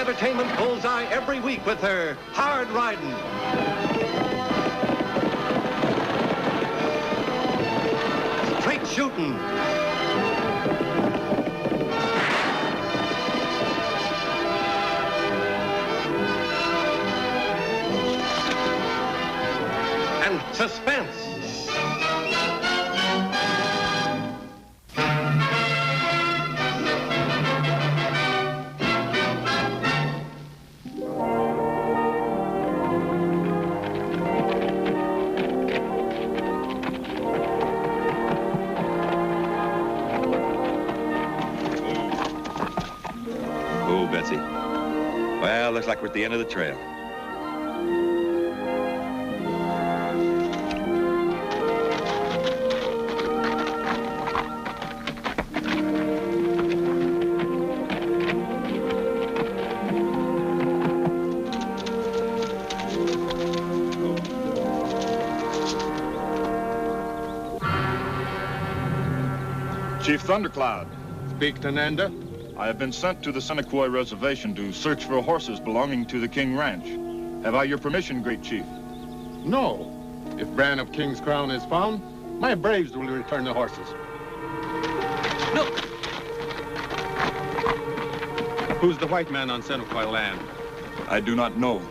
entertainment bullseye every week with her hard riding. Straight shooting. And suspense. Well, looks like we're at the end of the trail. Chief Thundercloud. Speak to Nanda. I have been sent to the Senequoy Reservation to search for horses belonging to the King Ranch. Have I your permission, great chief? No. If Bran of King's Crown is found, my braves will return the horses. Look! Who's the white man on Senequoy land? I do not know.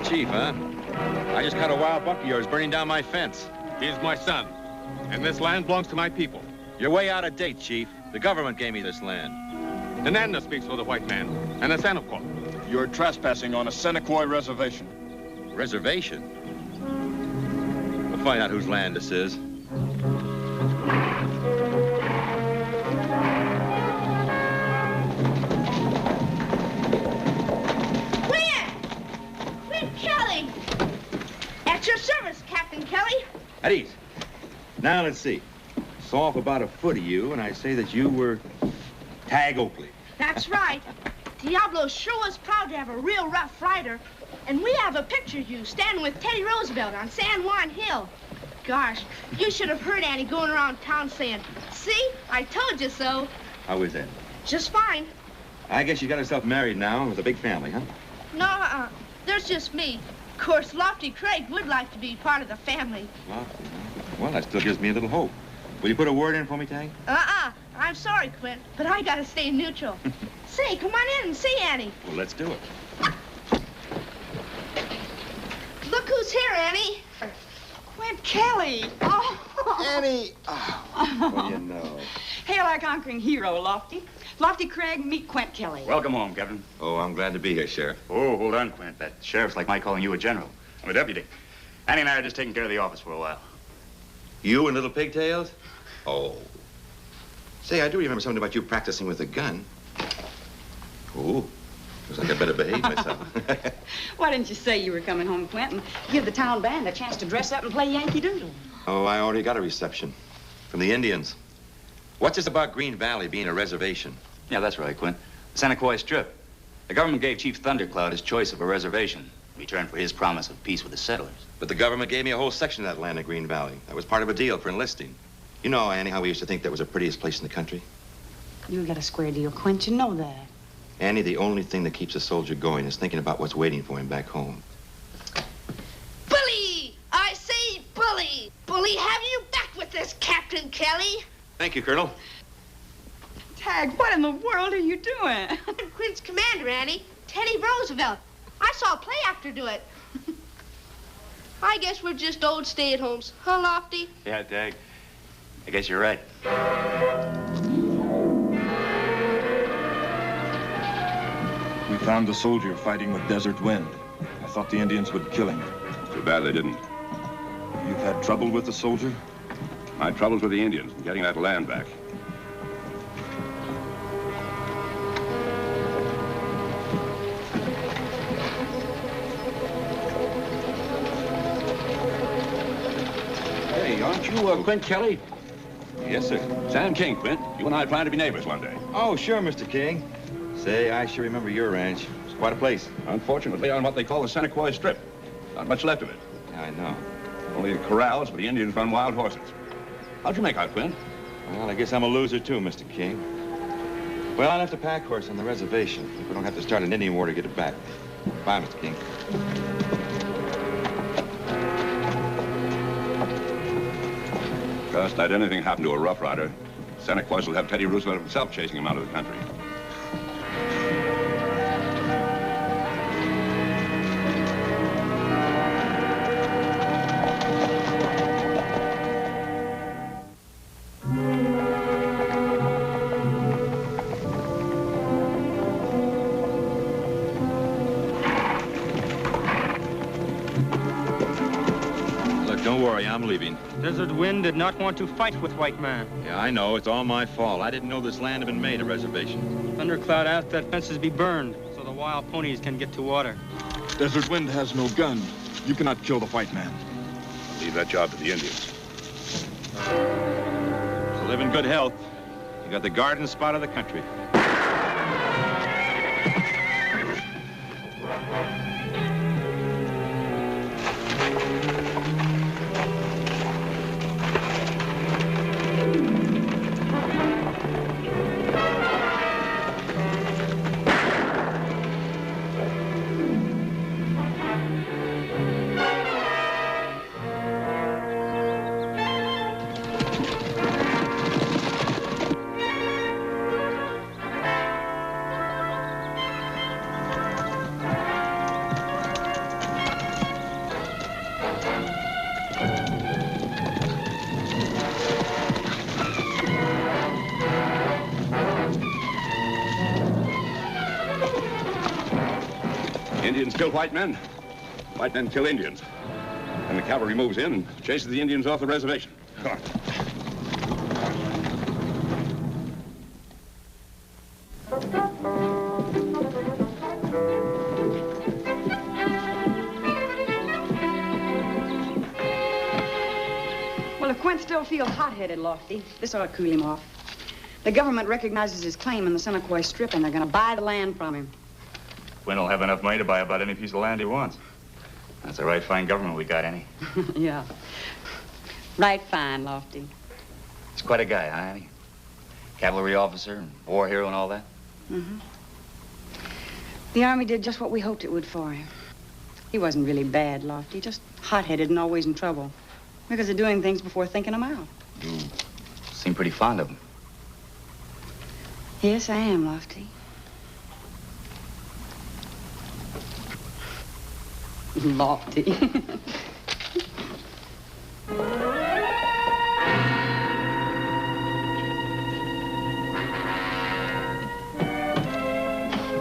Chief, huh? I just caught a wild buck of yours burning down my fence. He's my son, and this land belongs to my people. You're way out of date, Chief. The government gave me this land. The Nanda speaks for the white man, and the Senequoy. You're trespassing on a Senequoy reservation. Reservation? We'll find out whose land this is. At your service, Captain Kelly. At ease. Now, let's see. Saw off about a foot of you, and I say that you were Tagg Oakley. That's right. Diablo sure was proud to have a real rough rider. And we have a picture of you standing with Teddy Roosevelt on San Juan Hill. Gosh, you should have heard Annie going around town saying, "See, I told you so." How was that? Just fine. I guess you got herself married now with a big family, huh? No, there's just me. Of course, Lofty Craig would like to be part of the family. Lofty, well, that still gives me a little hope. Will you put a word in for me, Tagg? I'm sorry, Quint, but I gotta stay neutral. Say, come on in and see Annie. Well, let's do it. Look who's here, Annie. Quint Kelly. Oh. Annie. Oh, what do you know? Hail our conquering hero, Lofty. Lofty Craig, meet Quint Kelly. Welcome home, Captain. Oh, I'm glad to be here, Sheriff. Oh, hold on, Quint. That sheriff's like my calling you a general. I'm a deputy. Annie and I are just taking care of the office for a while. You and little pigtails? Oh. Say, I do remember something about you practicing with a gun. Oh, looks like I better behave myself. Why didn't you say you were coming home, Quint, and give the town band a chance to dress up and play Yankee Doodle? Oh, I already got a reception from the Indians. What's this about Green Valley being a reservation? Yeah, that's right, Quint. The Senequoy Strip. The government gave Chief Thundercloud his choice of a reservation in return for his promise of peace with the settlers. But the government gave me a whole section of that land in Green Valley. That was part of a deal for enlisting. You know, Annie, how we used to think that was the prettiest place in the country? You got a square deal, Quint. You know that. Annie, the only thing that keeps a soldier going is thinking about what's waiting for him back home. Bully! I say bully! Bully, have you back with this, Captain Kelly? Thank you, Colonel. Tagg, what in the world are you doing? I'm Quint's commander, Annie. Teddy Roosevelt. I saw a play actor do it. I guess we're just old stay-at-homes. Huh, Lofty? Yeah, Tagg. I guess you're right. We found the soldier fighting with Desert Wind. I thought the Indians would kill him. Too bad they didn't. You've had trouble with the soldier? My troubles with the Indians, getting that land back. Hey, aren't you Quint Kelly? Yes, sir. Sam King, Quint. You and I plan to be neighbors one day. Oh, sure, Mr. King. Say, I sure remember your ranch. It's quite a place. Unfortunately, on what they call the Seneca Strip. Not much left of it. Yeah, I know. Only the corrals where the Indians run wild horses. How'd you make out, Quint? Well, I guess I'm a loser, too, Mr. King. Well, I left a pack horse on the reservation. If we don't have to start an Indian war to get it back. Bye, Mr. King. Just let anything happen to a Rough Rider, Seneca will have Teddy Roosevelt himself chasing him out of the country. Don't worry, I'm leaving. Desert Wind did not want to fight with white man. Yeah, I know. It's all my fault. I didn't know this land had been made a reservation. Thundercloud asked that fences be burned so the wild ponies can get to water. Desert Wind has no gun. You cannot kill the white man. Leave that job to the Indians. So live in good health. You got the garden spot of the country. Indians kill white men. White men kill Indians. And the cavalry moves in and chases the Indians off the reservation. Come on. Well, if Quint still feels hot-headed, Lofty, this ought to cool him off. The government recognizes his claim in the Seneca Strip, and they're going to buy the land from him. Quinn will have enough money to buy about any piece of land he wants. That's a right fine government we got, Annie. Yeah. Right fine, Lofty. He's quite a guy, huh, Annie? Cavalry officer and war hero and all that. Mm-hmm. The Army did just what we hoped it would for him. He wasn't really bad, Lofty, just hot-headed and always in trouble. Because of doing things before thinking them out. You seem pretty fond of him. Yes, I am, Lofty. Lofty.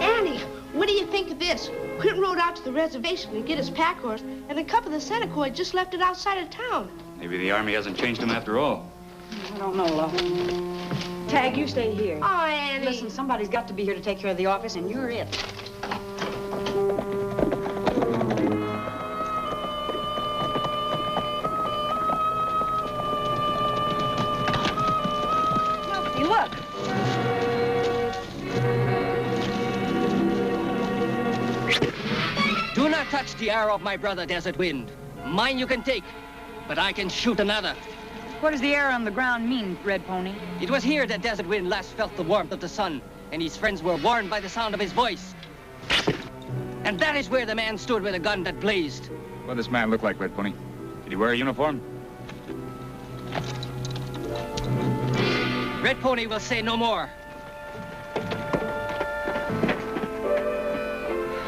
Annie, what do you think of this? Quint rode out to the reservation to get his pack horse, and a couple of the Seneca just left it outside of town. Maybe the Army hasn't changed him after all. I don't know, Lofty. Tagg, you stay here. Oh, Annie. Listen, somebody's got to be here to take care of the office, and you're it. Lofty, look. Do not touch the arrow of my brother, Desert Wind. Mine you can take, but I can shoot another. What does the arrow on the ground mean, Red Pony? It was here that Desert Wind last felt the warmth of the sun, and his friends were warned by the sound of his voice. And that is where the man stood with a gun that blazed. What does this man look like, Red Pony? Did he wear a uniform? Red Pony will say no more.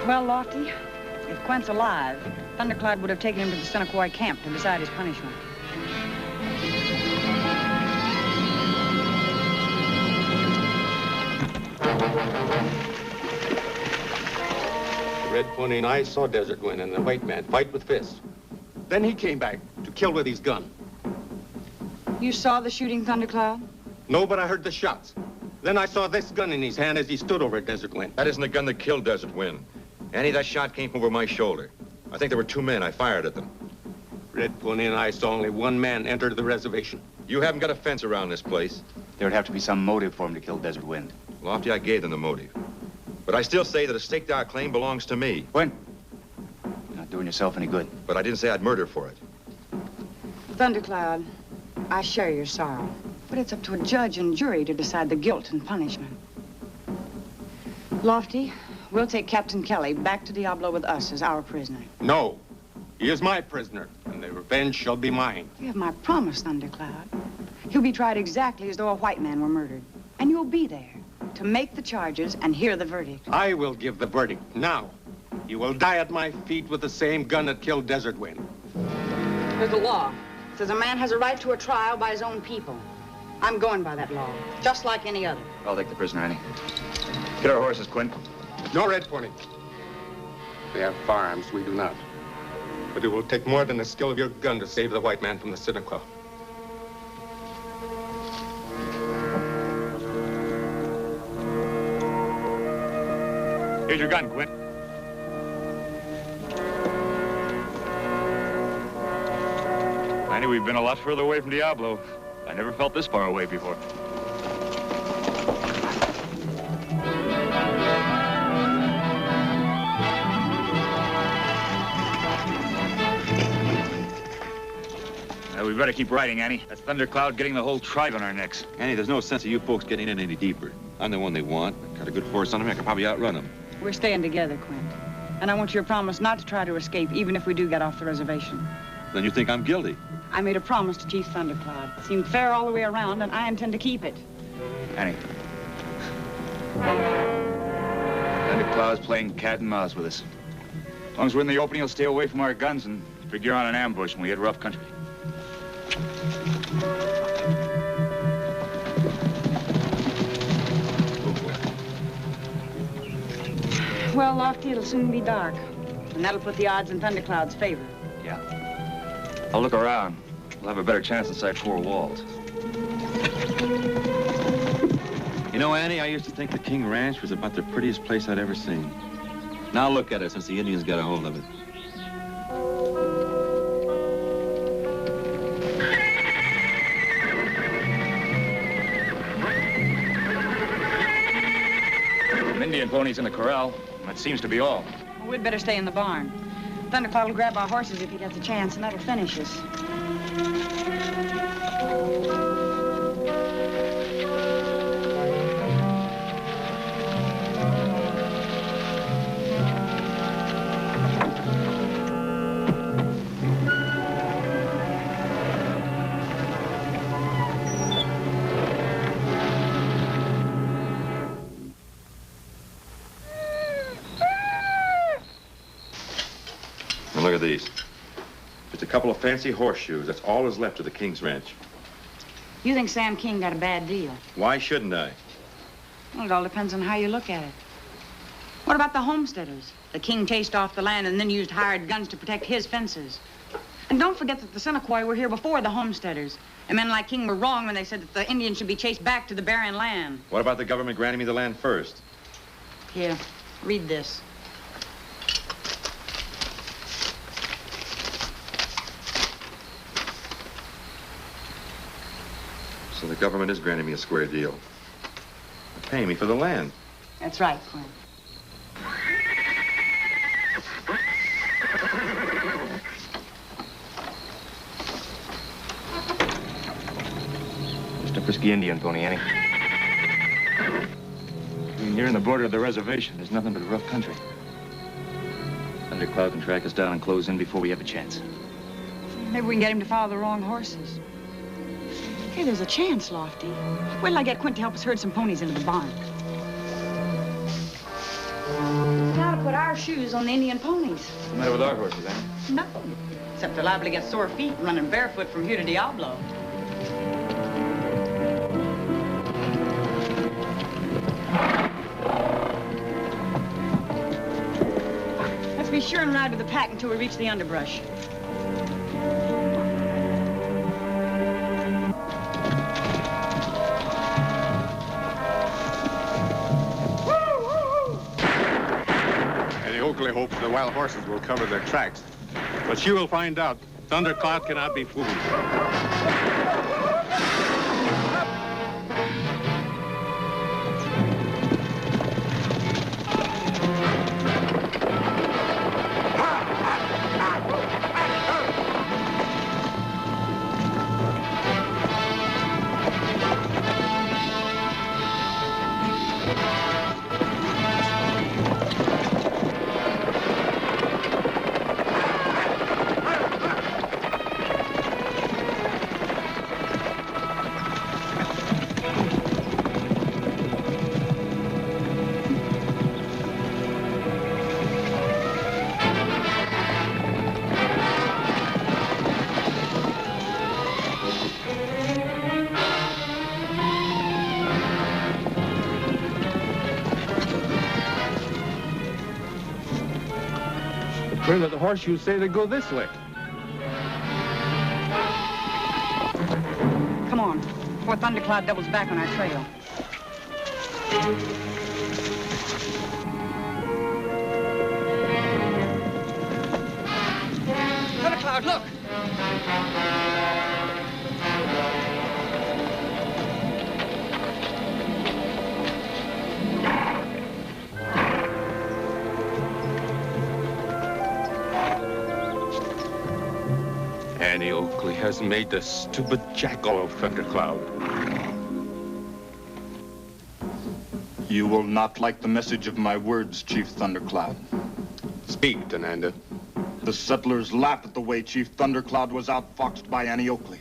Well, Lofty, If Quint's alive, Thundercloud would have taken him to the Seneca camp to decide his punishment. The Red Pony and I saw Desert Wind and the white man fight with fists. Then he came back to kill with his gun. You saw the shooting, Thundercloud? No, but I heard the shots. Then I saw this gun in his hand as he stood over Desert Wind. That isn't the gun that killed Desert Wind. Annie, that shot came from over my shoulder. I think there were 2 men. I fired at them. Red Pony and I saw only 1 man enter the reservation. You haven't got a fence around this place. There would have to be some motive for him to kill Desert Wind. Lofty, I gave them the motive. But I still say that a staked-out claim belongs to me. When? You're not doing yourself any good. But I didn't say I'd murder for it. Thundercloud, I share your sorrow. But it's up to a judge and jury to decide the guilt and punishment. Lofty, we'll take Captain Kelly back to Diablo with us as our prisoner. No. He is my prisoner, and the revenge shall be mine. You have my promise, Thundercloud. He'll be tried exactly as though a white man were murdered. And you'll be there to make the charges and hear the verdict. I will give the verdict now. You will die at my feet with the same gun that killed Desert Wind. There's the law. It says a man has a right to a trial by his own people. I'm going by that law, just like any other. I'll take the prisoner, Annie. Get our horses, Quint. No, Red Pony. They have firearms, we do not. But it will take more than the skill of your gun to save the white man from the Seneca. Here's your gun, Quint. Annie, we've been a lot further away from Diablo. I never felt this far away before. We better keep riding, Annie. That's Thundercloud getting the whole tribe on our necks. Annie, there's no sense of you folks getting in any deeper. I'm the one they want. I've got a good force on them. I can probably outrun them. We're staying together, Quint. And I want your promise not to try to escape, even if we do get off the reservation. Then you think I'm guilty? I made a promise to Chief Thundercloud. It seemed fair all the way around, and I intend to keep it. Annie. Thundercloud's playing cat and mouse with us. As long as we're in the opening, he'll stay away from our guns and figure on an ambush when we hit rough country. Well, Lofty, it'll soon be dark. And that'll put the odds in Thundercloud's favor. Yeah. I'll look around. We'll have a better chance inside 4 walls. You know, Annie, I used to think the King Ranch was about the prettiest place I'd ever seen. Now look at it since the Indians got a hold of it. Indian ponies in the corral. That seems to be all. Well, we'd better stay in the barn. Thundercloud will grab our horses if he gets a chance, and that'll finish us. Look at these. Just a couple of fancy horseshoes. That's all that's left of the King's Ranch. You think Sam King got a bad deal? Why shouldn't I? Well, it all depends on how you look at it. What about the homesteaders? The king chased off the land and then used hired guns to protect his fences. And don't forget that the Seneca were here before the homesteaders. And men like King were wrong when they said that the Indians should be chased back to the barren land. What about the government granting me the land first? Here, read this. So the government is granting me a square deal. They're paying me for the land. That's right, Quint. Just a frisky Indian pony, Annie. Between here and the border of the reservation, there's nothing but rough country. Thundercloud can track us down and close in before we have a chance. Maybe we can get him to follow the wrong horses. Hey, there's a chance, Lofty. Wait till I get Quint to help us herd some ponies into the barn. Now to put put our shoes on the Indian ponies. What's the matter with our horses, Annie? Nothing. Except they're liable to get sore feet running barefoot from here to Diablo. Let's be sure and ride with the pack until we reach the underbrush. Annie Oakley hopes the wild horses will cover their tracks. But she will find out. Thundercloud cannot be fooled. Where did the horseshoes say they go this way? Come on, before Thundercloud doubles back on our trail. Thundercloud, look! Annie Oakley has made the stupid jackal of Thundercloud. You will not like the message of my words, Chief Thundercloud. Speak, Tenanda. The settlers laugh at the way Chief Thundercloud was outfoxed by Annie Oakley.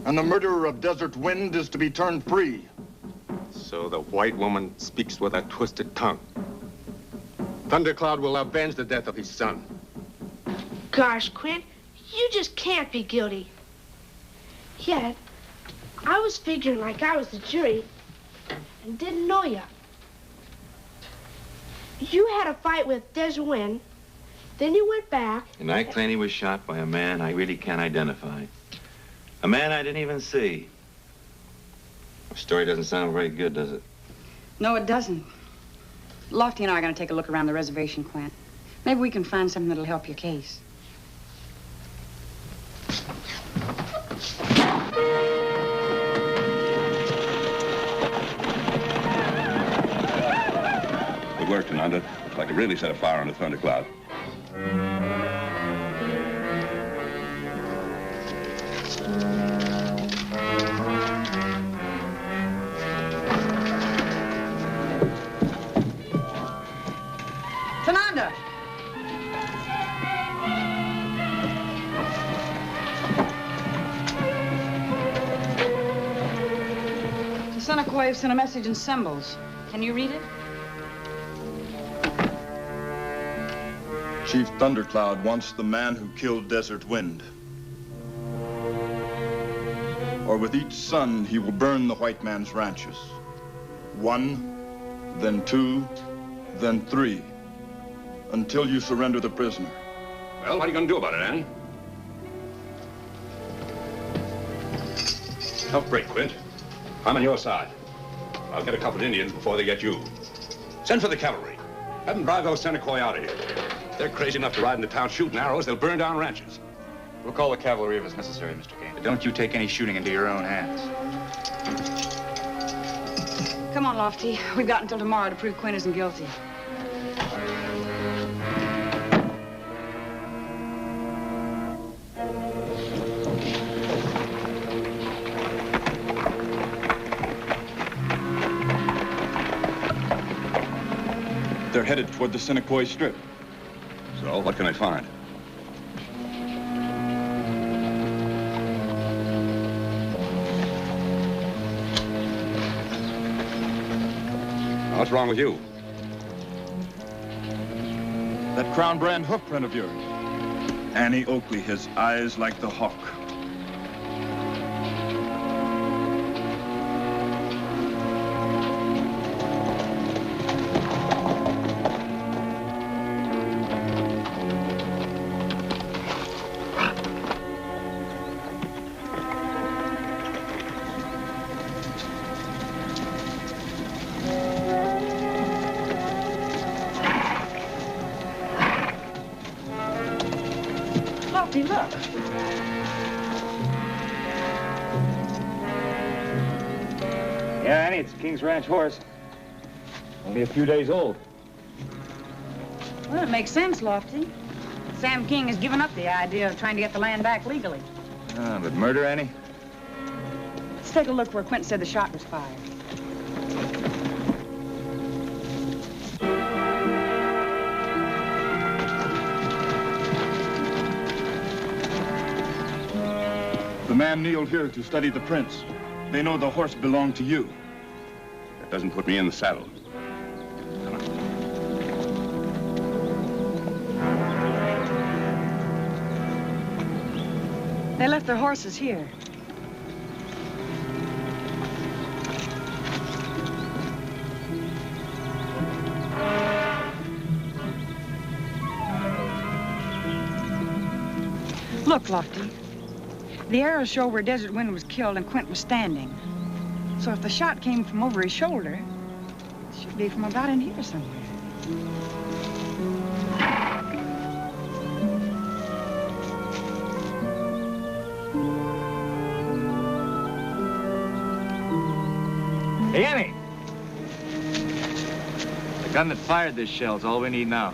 And the murderer of Desert Wind is to be turned free. So the white woman speaks with a twisted tongue. Thundercloud will avenge the death of his son. Gosh, Quint, you just can't be guilty. Yet, I was figuring like I was the jury and didn't know ya. You had a fight with Desert Wind, then you went back. And I claim he was shot by a man I really can't identify. A man I didn't even see. The story doesn't sound very good, does it? No, it doesn't. Lofty and I are going to take a look around the reservation, Quint. Maybe we can find something that'll help your case. Good work, Tenanda. Looks like it really set a fire on the Thundercloud. Tenanda! The Seneca sent a message in symbols. Can you read it? Chief Thundercloud wants the man who killed Desert Wind. Or with each son, he will burn the white man's ranches. 1, then 2, then 3, until you surrender the prisoner. Well, what are you going to do about it, Annie? Tough break, Quint. I'm on your side. I'll get a couple of Indians before they get you. Send for the cavalry. Have them drive those Seneca out of here. They're crazy enough to ride into town shooting arrows. They'll burn down ranches. We'll call the cavalry if it's necessary, Mr. Gail. But don't you take any shooting into your own hands. Come on, Lofty. We've got until tomorrow to prove Quint isn't guilty. They're headed toward the Seneca Strip. So, what can I find? What's wrong with you? That crown brand hoof print of yours. Annie Oakley, his eyes like the hawk. Look. Yeah, Annie, it's a King's Ranch horse. Only a few days old. Well, it makes sense, Lofty. Sam King has given up the idea of trying to get the land back legally. Ah, but murder, Annie? Let's take a look where Quint said the shot was fired. The man kneeled here to study the prints. They know the horse belonged to you. That doesn't put me in the saddle. They left their horses here. Look, Lofty. The arrows show where Desert Wind was killed and Quint was standing. So if the shot came from over his shoulder, it should be from about in here somewhere. Hey, Annie! The gun that fired this shell's all we need now.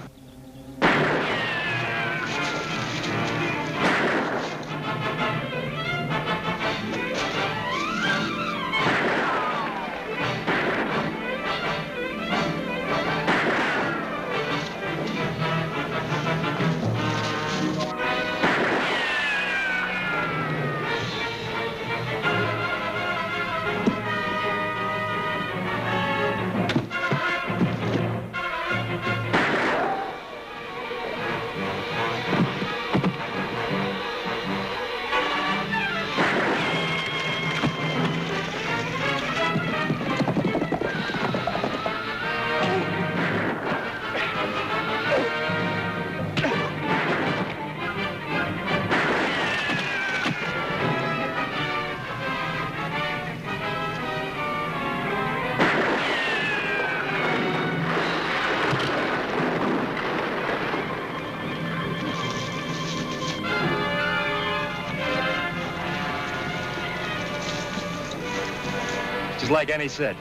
Just like Annie said,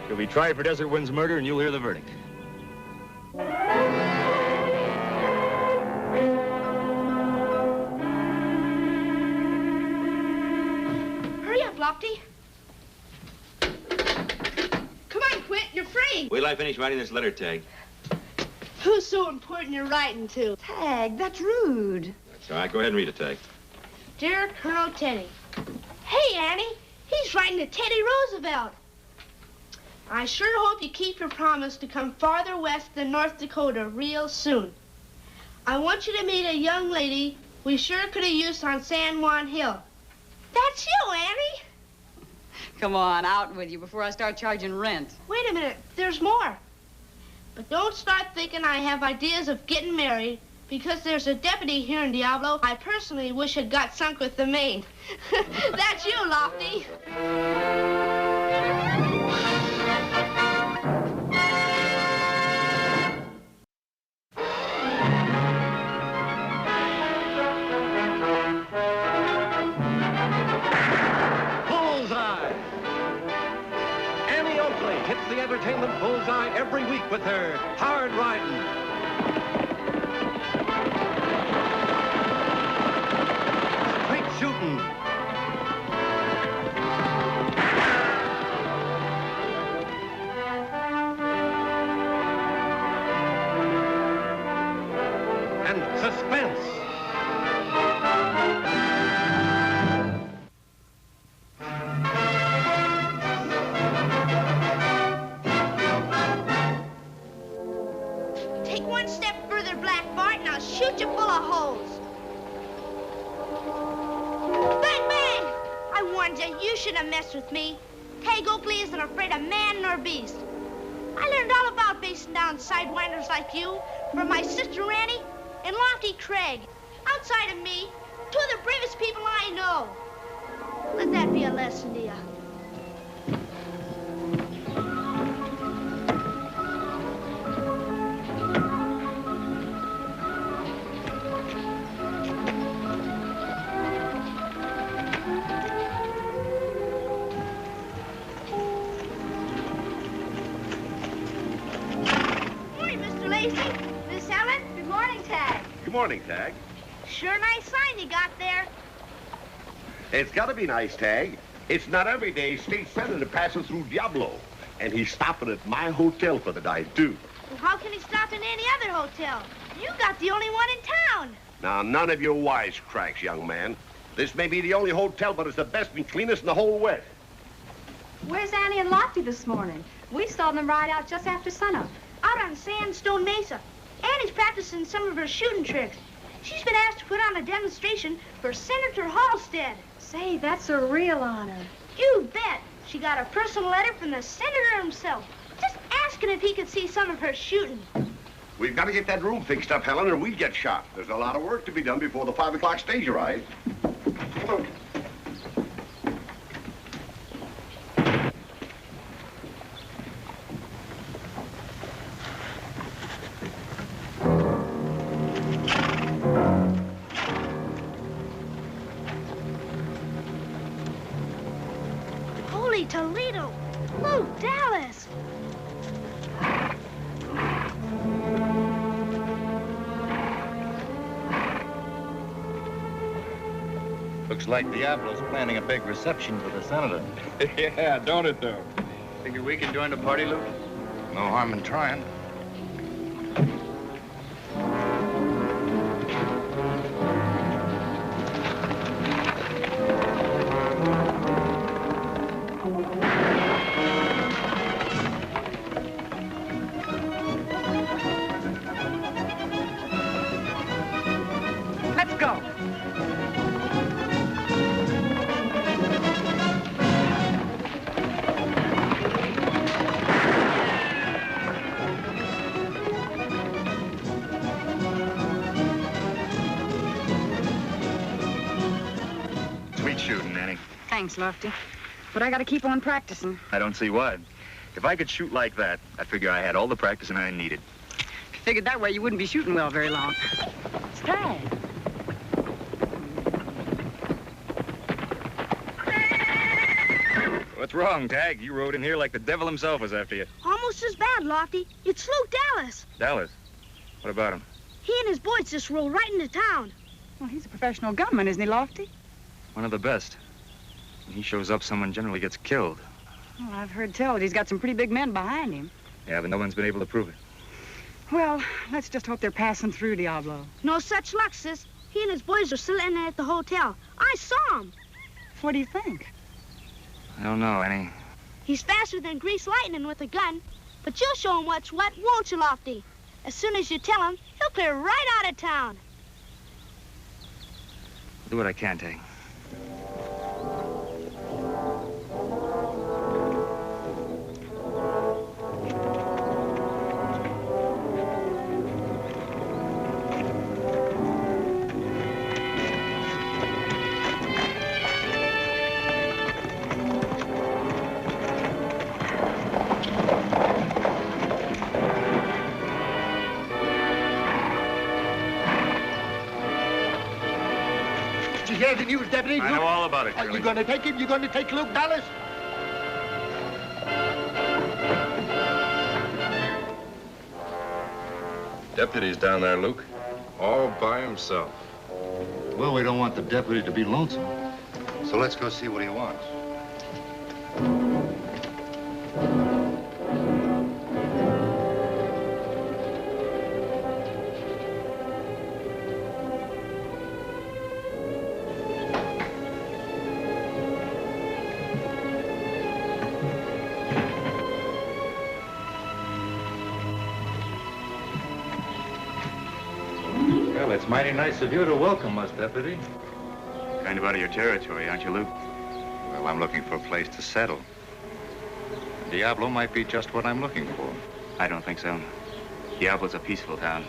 you'll be tried for Desert Wind's murder and you'll hear the verdict. Hurry up, Lofty. Come on, Quint, you're free. Wait till I finish writing this letter, Tagg. Who's so important you're writing to? Tagg, that's rude. That's all right. Go ahead and read it, Tagg. Dear Colonel Teddy. Hey, Annie. He's writing to Teddy Roosevelt. I sure hope you keep your promise to come farther west than North Dakota real soon. I want you to meet a young lady we sure could have used on San Juan Hill. That's you, Annie. Come on, out with you before I start charging rent. Wait a minute, there's more. But don't start thinking I have ideas of getting married, because there's a deputy here in Diablo I personally wish had got sunk with the Maine. That's you, Lofty. Bullseye! Annie Oakley hits the entertainment bullseye every week with her hard riding. Shooting. And suspense. Take one step further, Black I'll shoot you full of holes. Bang, bang! I warned you, you shouldn't have messed with me. Tagg Oakley isn't afraid of man nor beast. I learned all about facing down sidewinders like you from my sister Annie and Lofty Craig. Outside of me, two of the bravest people I know. Let that be a lesson to you. Good morning, Tagg. Sure nice sign you got there. It's got to be nice, Tagg. It's not every day State Senator passes through Diablo. And he's stopping at my hotel for the night, too. Well, how can he stop in any other hotel? You got the only one in town. Now, none of your wisecracks, young man. This may be the only hotel, but it's the best and cleanest in the whole West. Where's Annie and Lofty this morning? We saw them ride out just after sunup. Out on Sandstone Mesa. Annie's practicing some of her shooting tricks. She's been asked to put on a demonstration for Senator Halstead. Say, that's a real honor. You bet. She got a personal letter from the senator himself, just asking if he could see some of her shooting. We've got to get that room fixed up, Helen, or we get shot. There's a lot of work to be done before the 5 o'clock stage arrives. Come on. Toledo, Luke, Dallas. Looks like Diablo's planning a big reception for the senator. Yeah, don't it, though? Figure we can join the party, Luke? No harm in trying. Thanks, Lofty. But I gotta keep on practicing. I don't see why. If I could shoot like that, I figure I had all the practicing I needed. If you figured that way, you wouldn't be shooting well very long. It's Tagg. What's wrong, Tagg? You rode in here like the devil himself was after you. Almost as bad, Lofty. It's Luke Dallas. Dallas? What about him? He and his boys just rolled right into town. Well, he's a professional gunman, isn't he, Lofty? One of the best. When he shows up, someone generally gets killed. Well, I've heard tell that he's got some pretty big men behind him. Yeah, but no one's been able to prove it. Well, let's just hope they're passing through Diablo. No such luck, sis. He and his boys are still in at the hotel. I saw him. What do you think? I don't know, Annie. He's faster than greased lightning with a gun. But you'll show him what's what, won't you, Lofty? As soon as you tell him, he'll clear right out of town. I'll do what I can, Tagg. Did you hear the news, Deputy? I know all about it, Are you going to take him? You going to take Luke Dallas? Deputy's down there, Luke. All by himself. Well, we don't want the deputy to be lonesome. So let's go see what he wants. Well, it's mighty nice of you to welcome us, Deputy. Kind of out of your territory, aren't you, Luke? Well, I'm looking for a place to settle. Diablo might be just what I'm looking for. I don't think so. Diablo's a peaceful town.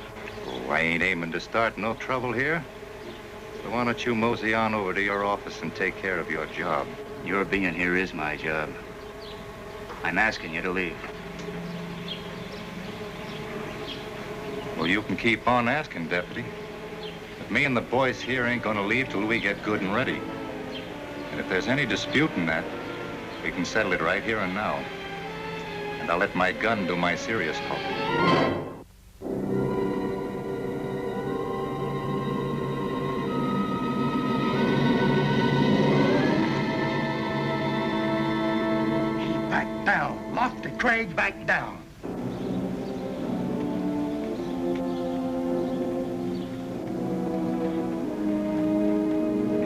Oh, I ain't aiming to start no trouble here. So why don't you mosey on over to your office and take care of your job? Your being here is my job. I'm asking you to leave. Well, you can keep on asking, Deputy. But me and the boys here ain't gonna leave till we get good and ready. And if there's any dispute in that, we can settle it right here and now. And I'll let my gun do my serious talking. Back down. Lofty Craig, back down.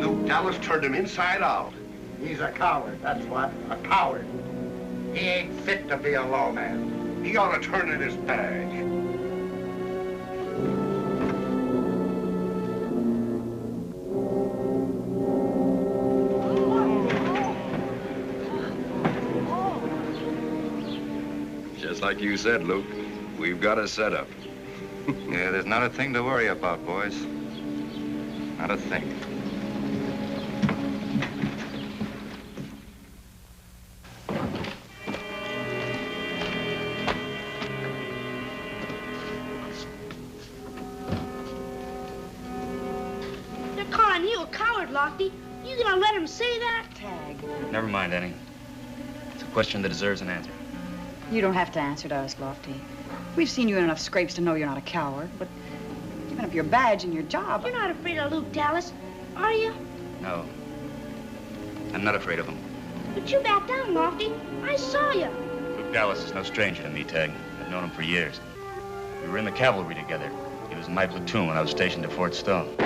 Luke Dallas turned him inside out. He's a coward, that's what. A coward. He ain't fit to be a lawman. He ought to turn in his badge. Just like you said, Luke, we've got a setup. Yeah, there's not a thing to worry about, boys. Not a thing. They're calling you a coward, Lofty. You gonna let him say that? Tagg. Never mind, Annie. It's a question that deserves an answer. You don't have to answer to us, Lofty. We've seen you in enough scrapes to know you're not a coward, but giving up your badge and your job... You're not afraid of Luke Dallas, are you? No. I'm not afraid of him. But you backed down, Lofty. I saw you. Luke Dallas is no stranger to me, Tagg. I've known him for years. We were in the cavalry together. He was in my platoon when I was stationed at Fort Stone.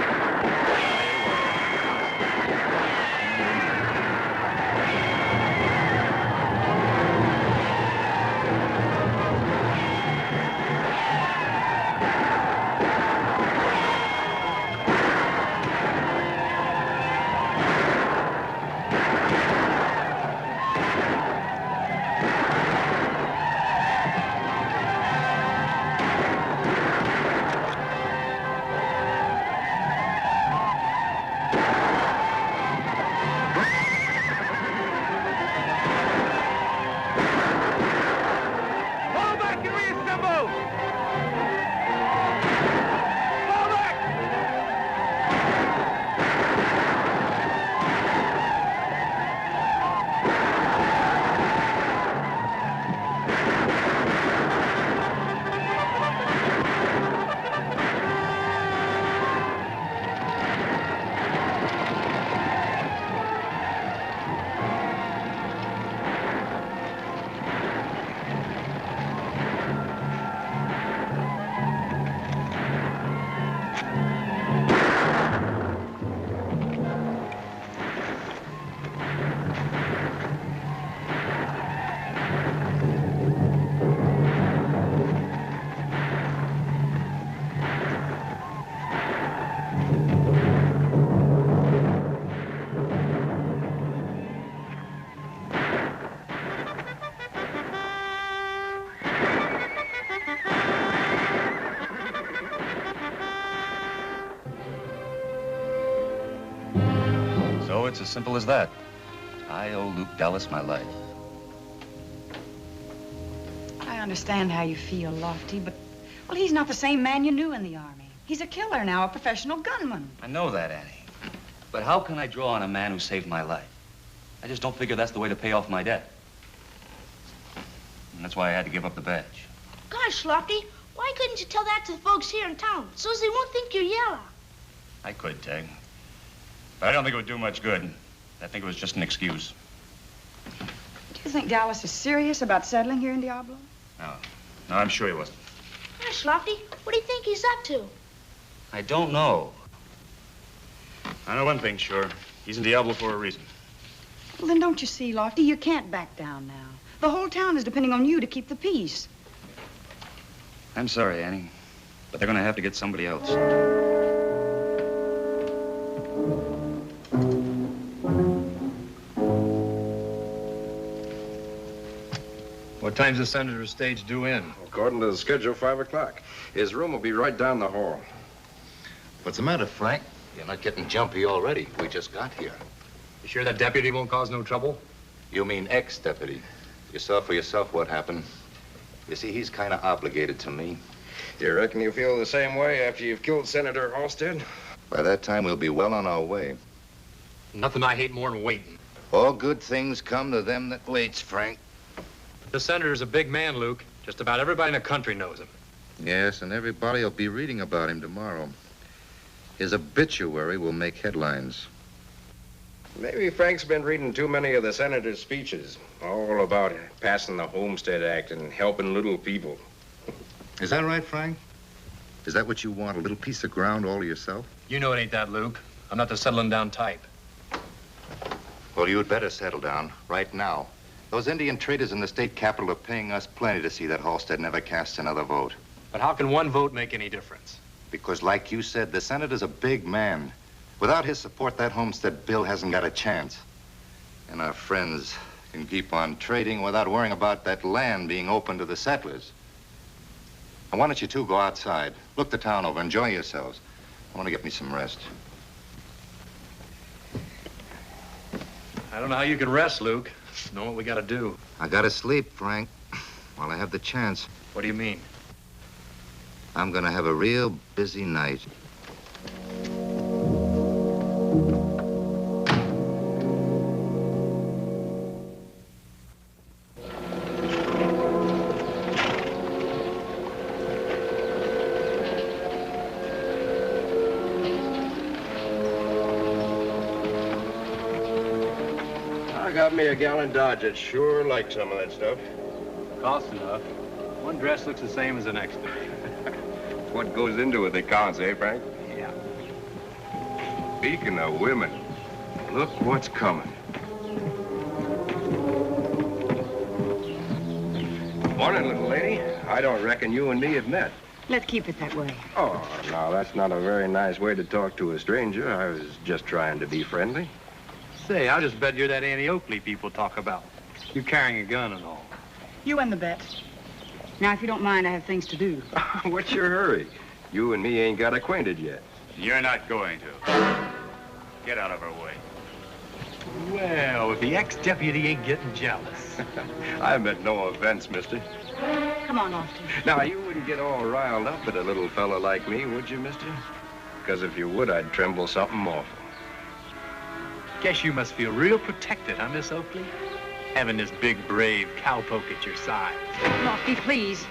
So it's as simple as that. I owe Luke Dallas my life. I understand how you feel, Lofty, but, well, he's not the same man you knew in the Army. He's a killer now, a professional gunman. I know that, Annie. But how can I draw on a man who saved my life? I just don't figure that's the way to pay off my debt. And that's why I had to give up the badge. Gosh, Lofty, why couldn't you tell that to the folks here in town so as they won't think you're yellow? I could, Tagg. But I don't think it would do much good. I think it was just an excuse. Do you think Dallas is serious about settling here in Diablo? No. No, I'm sure he wasn't. Gosh, Lofty, what do you think he's up to? I don't know. I know one thing, sure. He's in Diablo for a reason. Well, then don't you see, Lofty, you can't back down now. The whole town is depending on you to keep the peace. I'm sorry, Annie, but they're going to have to get somebody else. What time's the senator's stage due in? According to the schedule, 5 o'clock. His room will be right down the hall. What's the matter, Frank? You're not getting jumpy already. We just got here. You sure that deputy won't cause no trouble? You mean ex-deputy. You saw for yourself what happened. You see, he's kind of obligated to me. You reckon you feel the same way after you've killed Senator Halstead? By that time, we'll be well on our way. Nothing I hate more than waiting. All good things come to them that waits, Frank. The senator's a big man, Luke. Just about everybody in the country knows him. Yes, and everybody will be reading about him tomorrow. His obituary will make headlines. Maybe Frank's been reading too many of the senator's speeches, all about passing the Homestead Act and helping little people. Is that right, Frank? Is that what you want, a little piece of ground all to yourself? You know it ain't that, Luke. I'm not the settling down type. Well, you'd better settle down right now. Those Indian traders in the state capitol are paying us plenty to see that Halstead never casts another vote. But how can one vote make any difference? Because, like you said, the senator's a big man. Without his support, that homestead bill hasn't got a chance. And our friends can keep on trading without worrying about that land being open to the settlers. Now, why don't you two go outside, look the town over, enjoy yourselves. I want to get me some rest. I don't know how you can rest, Luke. Know what we gotta do. I gotta sleep, Frank, while I have the chance. What do you mean? I'm gonna have a real busy night. Got me a gallon Dodge. I'd sure like some of that stuff. Costs enough. One dress looks the same as the next day. What goes into it that counts, eh, Frank? Yeah. Speaking of women, look what's coming. Morning, little lady. I don't reckon you and me have met. Let's keep it that way. Oh, no, that's not a very nice way to talk to a stranger. I was just trying to be friendly. Say, I'll just bet you're that Annie Oakley people talk about. You carrying a gun and all. You win the bet. Now, if you don't mind, I have things to do. What's your hurry? You and me ain't got acquainted yet. You're not going to. Get out of our way. Well, if the ex-deputy ain't getting jealous. I meant no offense, mister. Come on, Austin. Now, you wouldn't get all riled up at a little fella like me, would you, mister? Because if you would, I'd tremble something awful. Guess you must feel real protected, huh, Miss Oakley? Having this big, brave cowpoke at your side. Lofty, please.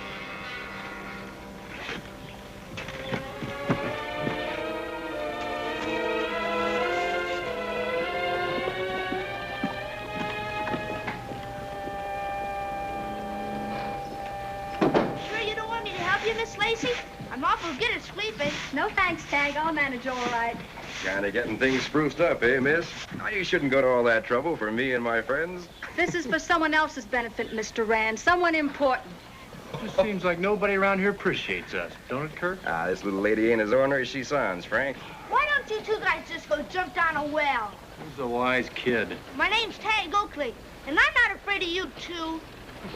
Sure you don't want me to help you, Miss Lacey? I'm awful good at sweeping. No thanks, Tagg. I'll manage all right. Kind of getting things spruced up, eh, miss? Now, you shouldn't go to all that trouble for me and my friends. This is for someone else's benefit, Mr. Rand. Someone important. Just seems like nobody around here appreciates us, don't it, Kirk? Ah, this little lady ain't as ornery as she sounds, Frank. Why don't you two guys just go jump down a well? Who's a wise kid? My name's Teddy Oakley, and I'm not afraid of you two.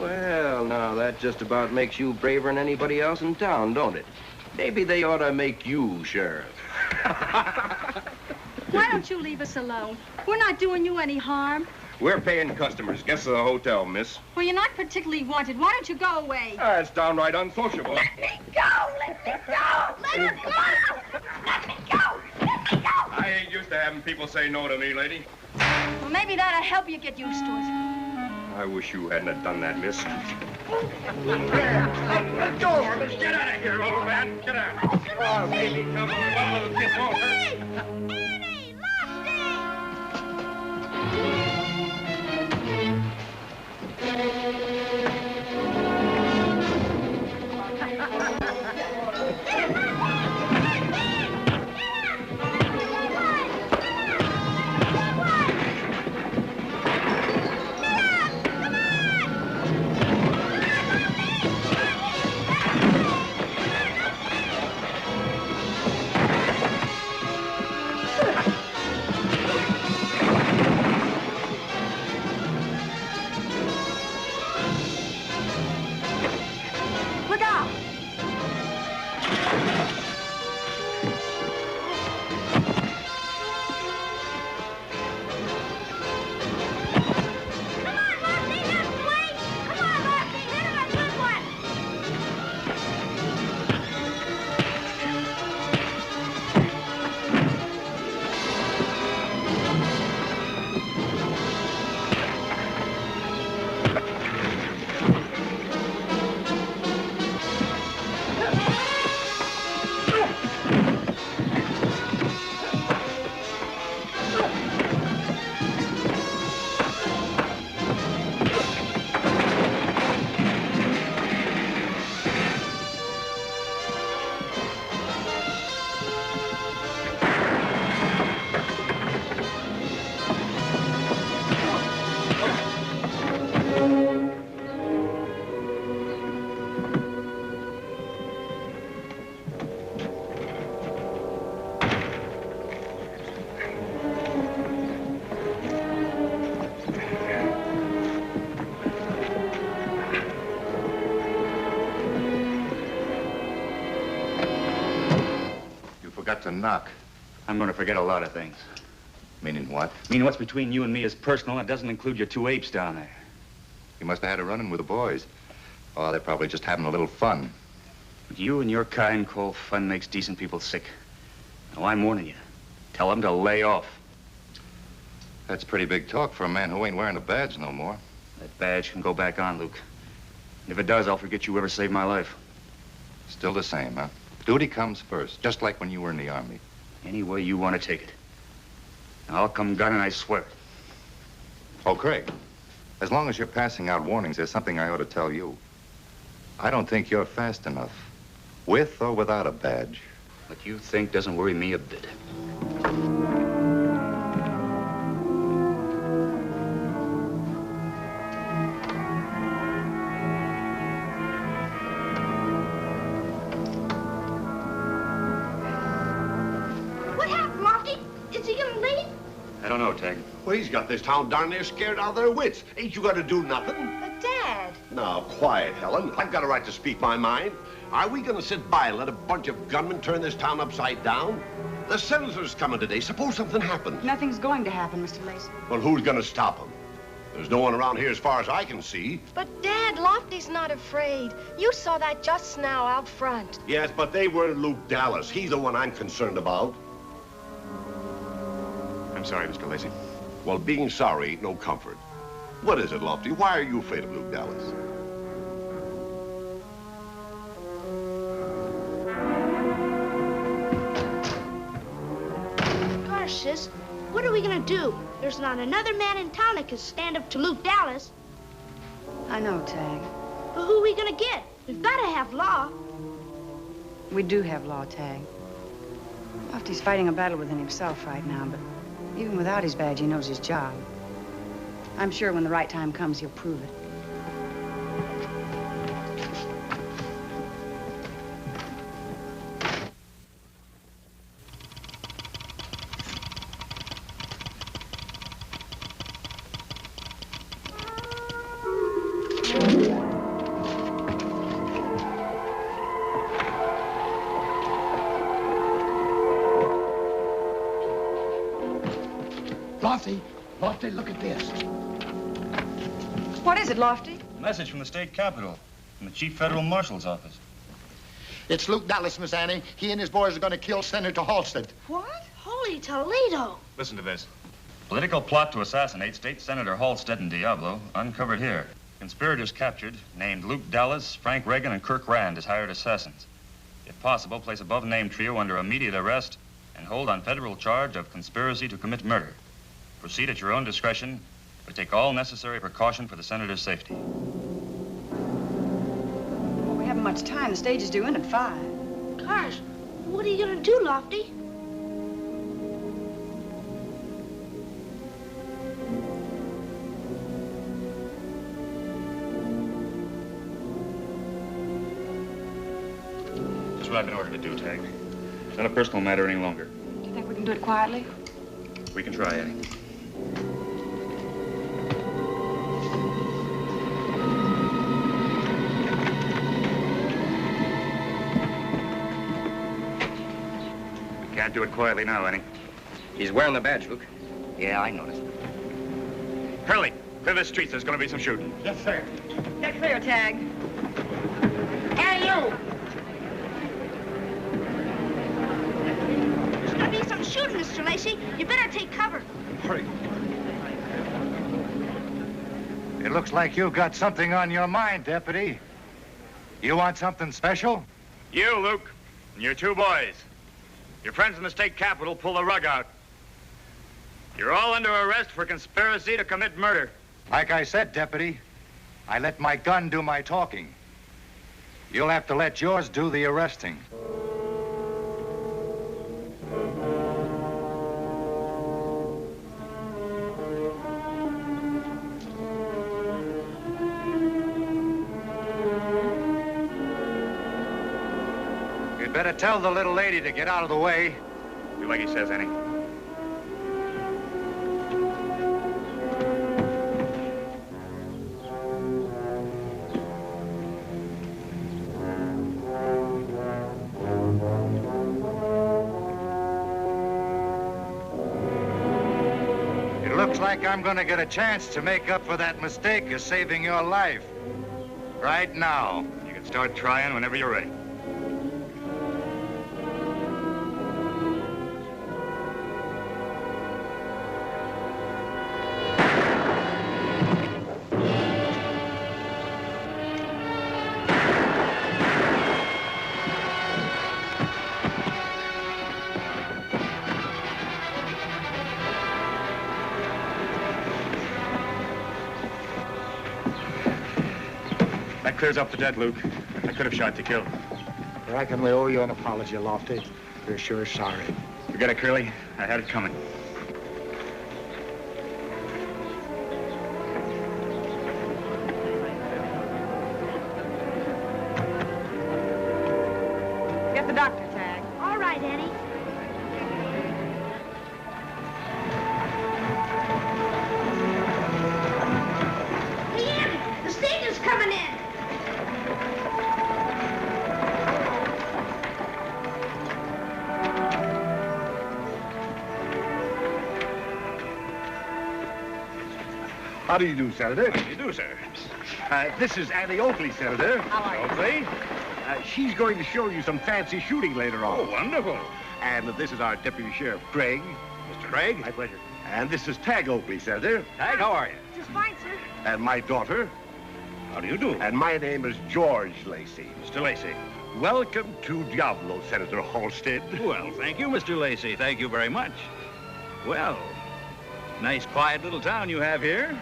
Well, now, that just about makes you braver than anybody else in town, don't it? Maybe they ought to make you sheriff. Why don't you leave us alone? We're not doing you any harm. We're paying customers. Guests of the hotel, miss. Well, you're not particularly wanted. Why don't you go away? That's downright unsociable. Let me go! Let me go! Let her go! Let me go! Let me go! I ain't used to having people say no to me, lady. Well, maybe that'll help you get used to it. I wish you hadn't have done that, miss. Let go of her. Let's get out of here, old man. Get out. Oh, baby, come on. One little kiss won't hurt. Annie! got to knock. I'm going to forget a lot of things. Meaning what? Meaning what's between you and me is personal. It doesn't include your two apes down there. You must have had a run-in with the boys. Oh, they're probably just having a little fun. But you and your kind call fun makes decent people sick. Now, I'm warning you. Tell them to lay off. That's pretty big talk for a man who ain't wearing a badge no more. That badge can go back on, Luke. And if it does, I'll forget you ever saved my life. Still the same, huh? Duty comes first, just like when you were in the Army. Any way you want to take it. Now, I'll come gunning, I swear. Oh, Craig, as long as you're passing out warnings, there's something I ought to tell you. I don't think you're fast enough, with or without a badge. What you think doesn't worry me a bit. What happened, Lofty? Is he gonna leave? I don't know, Tagg. Well, he's got this town darn near scared out of their wits. Ain't you got to do nothing? But, Dad. Now, quiet, Helen. I've got a right to speak my mind. Are we going to sit by and let a bunch of gunmen turn this town upside down? The senator's coming today. Suppose something happens. Nothing's going to happen, Mr. Lacey. Well, who's going to stop him? There's no one around here as far as I can see. But, Dad, Lofty's not afraid. You saw that just now out front. Yes, but they weren't Luke Dallas. He's the one I'm concerned about. I'm sorry, Mr. Lacey. Well, being sorry ain't no comfort. What is it, Lofty? Why are you afraid of Luke Dallas? Gosh, sis, what are we gonna do? There's not another man in town that can stand up to Luke Dallas. I know, Tagg. But who are we gonna get? We've gotta have law. We do have law, Tagg. Lofty's fighting a battle within himself right now, but even without his badge, he knows his job. I'm sure when the right time comes, he'll prove it. Lofty, look at this. What is it, Lofty? A message from the state capitol, from the chief federal marshal's office. It's Luke Dallas, Miss Annie. He and his boys are going to kill Senator Halstead. What? Holy Toledo. Listen to this. Political plot to assassinate State Senator Halstead in Diablo, uncovered here. Conspirators captured, named Luke Dallas, Frank Reagan, and Kirk Rand as hired assassins. If possible, place above-named trio under immediate arrest and hold on federal charge of conspiracy to commit murder. Proceed at your own discretion, but take all necessary precaution for the senator's safety. Well, we haven't much time. The stage is due in at 5. Gosh, what are you gonna do, Lofty? That's what I've been ordered to do, Tagg. It's not a personal matter any longer. Do you think we can do it quietly? We can try, Annie. Can't do it quietly now, Annie. He's wearing the badge, Luke. Yeah, I noticed. Hurley, clear the streets. There's going to be some shooting. Yes, sir. Get clear, Tagg. Hey, you! There's gonna be some shooting, Mr. Lacey. You better take cover. Hurry. It looks like you've got something on your mind, Deputy. You want something special? You, Luke, and your 2 boys. Your friends in the state capitol pull the rug out. You're all under arrest for conspiracy to commit murder. Like I said, Deputy, I let my gun do my talking. You'll have to let yours do the arresting. You'd better tell the little lady to get out of the way. Do like he says, Annie. Looks like I'm gonna get a chance to make up for that mistake of saving your life. Right now. You can start trying whenever you're ready. That clears up the dead, Luke. I could have shot to kill. I reckon we owe you an apology, Lofty. We're sure sorry. Forget it, Curly. I had it coming. Get the doctor, Tagg. All right, Annie. Hey, Annie, the stage is coming in. How do you do, Senator? How do you do, sir? This is Annie Oakley, Senator. How are you? Oakley. She's going to show you some fancy shooting later on. Oh, wonderful. And this is our Deputy Sheriff, Craig. Mr. Craig? My pleasure. And this is Tagg Oakley, Senator. Tagg, how are you? Just fine, sir. And my daughter. How do you do? And my name is George Lacey. Mr. Lacey. Welcome to Diablo, Senator Halstead. Well, thank you, Mr. Lacey. Thank you very much. Well, nice, quiet little town you have here.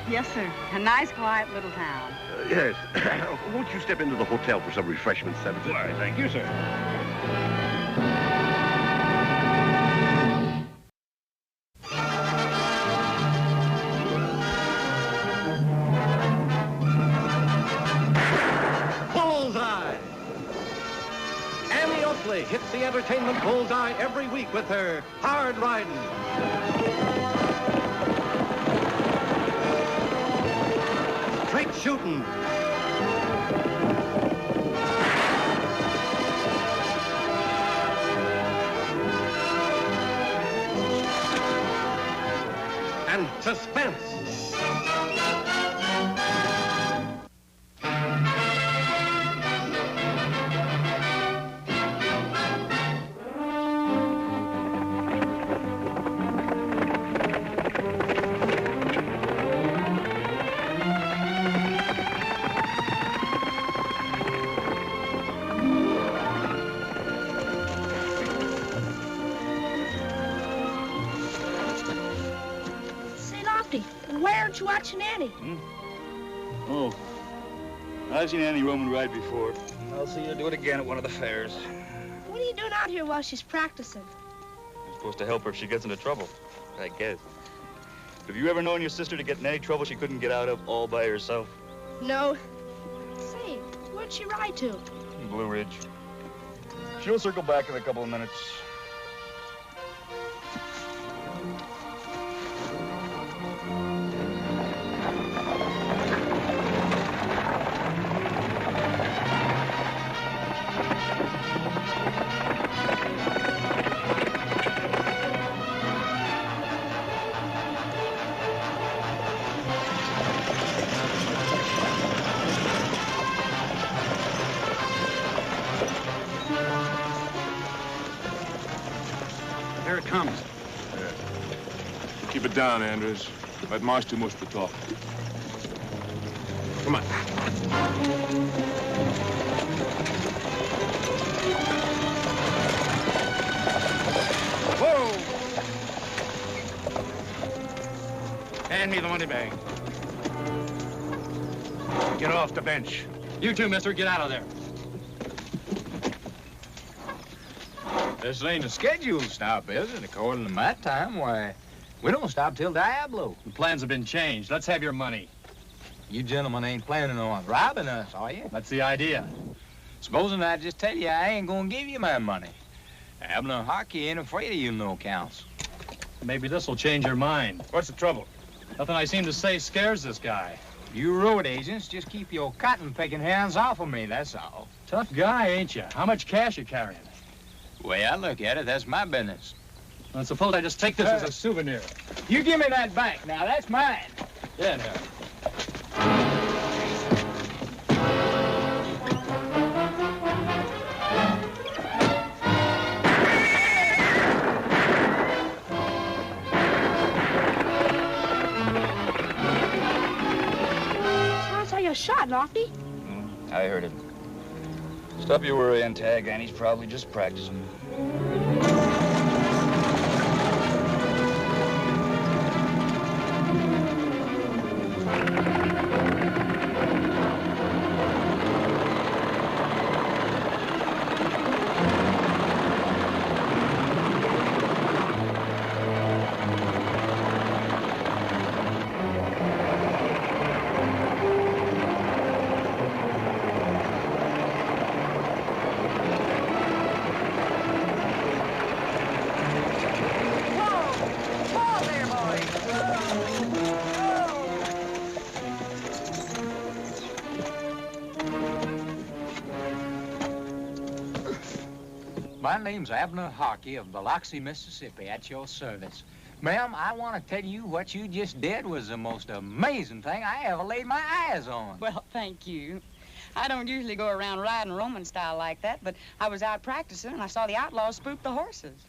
Yes, sir. A nice, quiet little town. Yes. Won't you step into the hotel for some refreshments, Senator? Why, thank you, sir. Bullseye! Annie Oakley hits the entertainment bullseye every week with her hard riding. Straight shooting. And suspense. Why aren't you watching Annie? Oh, I've seen Annie Roman ride before. I'll see her do it again at one of the fairs. What are you doing out here while she's practicing? I'm supposed to help her if she gets into trouble, I guess. Have you ever known your sister to get in any trouble she couldn't get out of all by herself? No. Say, where'd she ride to? Blue Ridge. She'll circle back in a couple of minutes. Here it comes. Keep it down, Andrews. That march too much for talk. Come on. Whoa! Hand me the money bag. Get off the bench. You too, mister. Get out of there. This ain't a scheduled stop, is it? According to my time, why, we don't stop till Diablo. The plans have been changed. Let's have your money. You gentlemen ain't planning on robbing us, are you? That's the idea. Supposing I just tell you I ain't gonna give you my money. Abner Harkey ain't afraid of you no counts. Maybe this will change your mind. What's the trouble? Nothing I seem to say scares this guy. You road agents, just keep your cotton-picking hands off of me, that's all. Tough guy, ain't you? How much cash you carrying? The way I look at it, that's my business. Well, suppose I just take this as a souvenir. You give me that back now. That's mine. Yeah, now. Sounds like a shot, Lofty. I heard it. Stop your worrying, Tagg. Annie's probably just practicing. My name's Abner Harkey of Biloxi, Mississippi, at your service. Ma'am, I want to tell you what you just did was the most amazing thing I ever laid my eyes on. Well, thank you. I don't usually go around riding Roman style like that, but I was out practicing and I saw the outlaws spook the horses.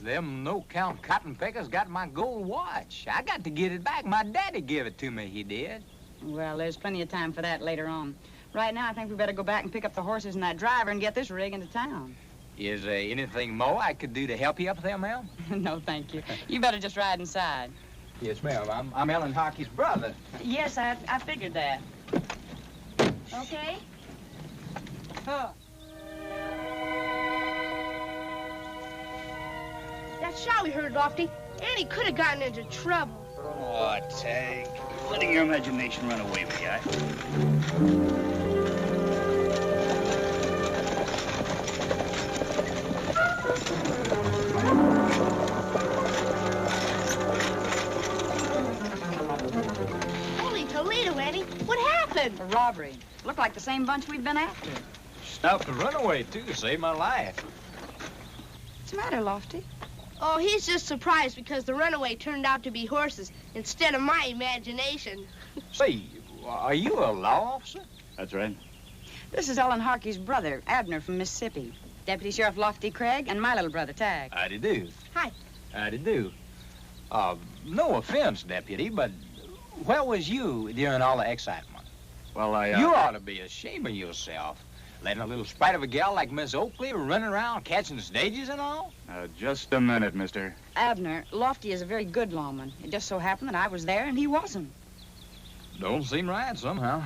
Them no-count cotton pickers got my gold watch. I got to get it back. My daddy gave it to me, he did. Well, there's plenty of time for that later on. Right now, I think we better go back and pick up the horses and that driver and get this rig into town. Is there anything more I could do to help you up there, ma'am? No, thank you. You better just ride inside. Yes, ma'am. I'm Ellen Harkey's brother. Yes, I figured that. Okay? That shot we heard, Lofty. Annie could have gotten into trouble. Oh, Tagg. Letting your imagination run away with you, eh? Holy Toledo, Annie. What happened? A robbery. Looked like the same bunch we'd been after. Stopped the runaway, too, to save my life. What's the matter, Lofty? Oh, he's just surprised because the runaway turned out to be horses instead of my imagination. Say, are you a law officer? That's right. This is Ellen Harkey's brother, Abner from Mississippi. Deputy Sheriff Lofty Craig and my little brother, Tagg. Howdy do. Hi. Howdy do. No offense, Deputy, but where was you during all the excitement? Well, You ought to be ashamed of yourself. Letting a little sprite of a gal like Miss Oakley run around catching stages and all? Just a minute, mister. Abner, Lofty is a very good lawman. It just so happened that I was there and he wasn't. Don't seem right somehow.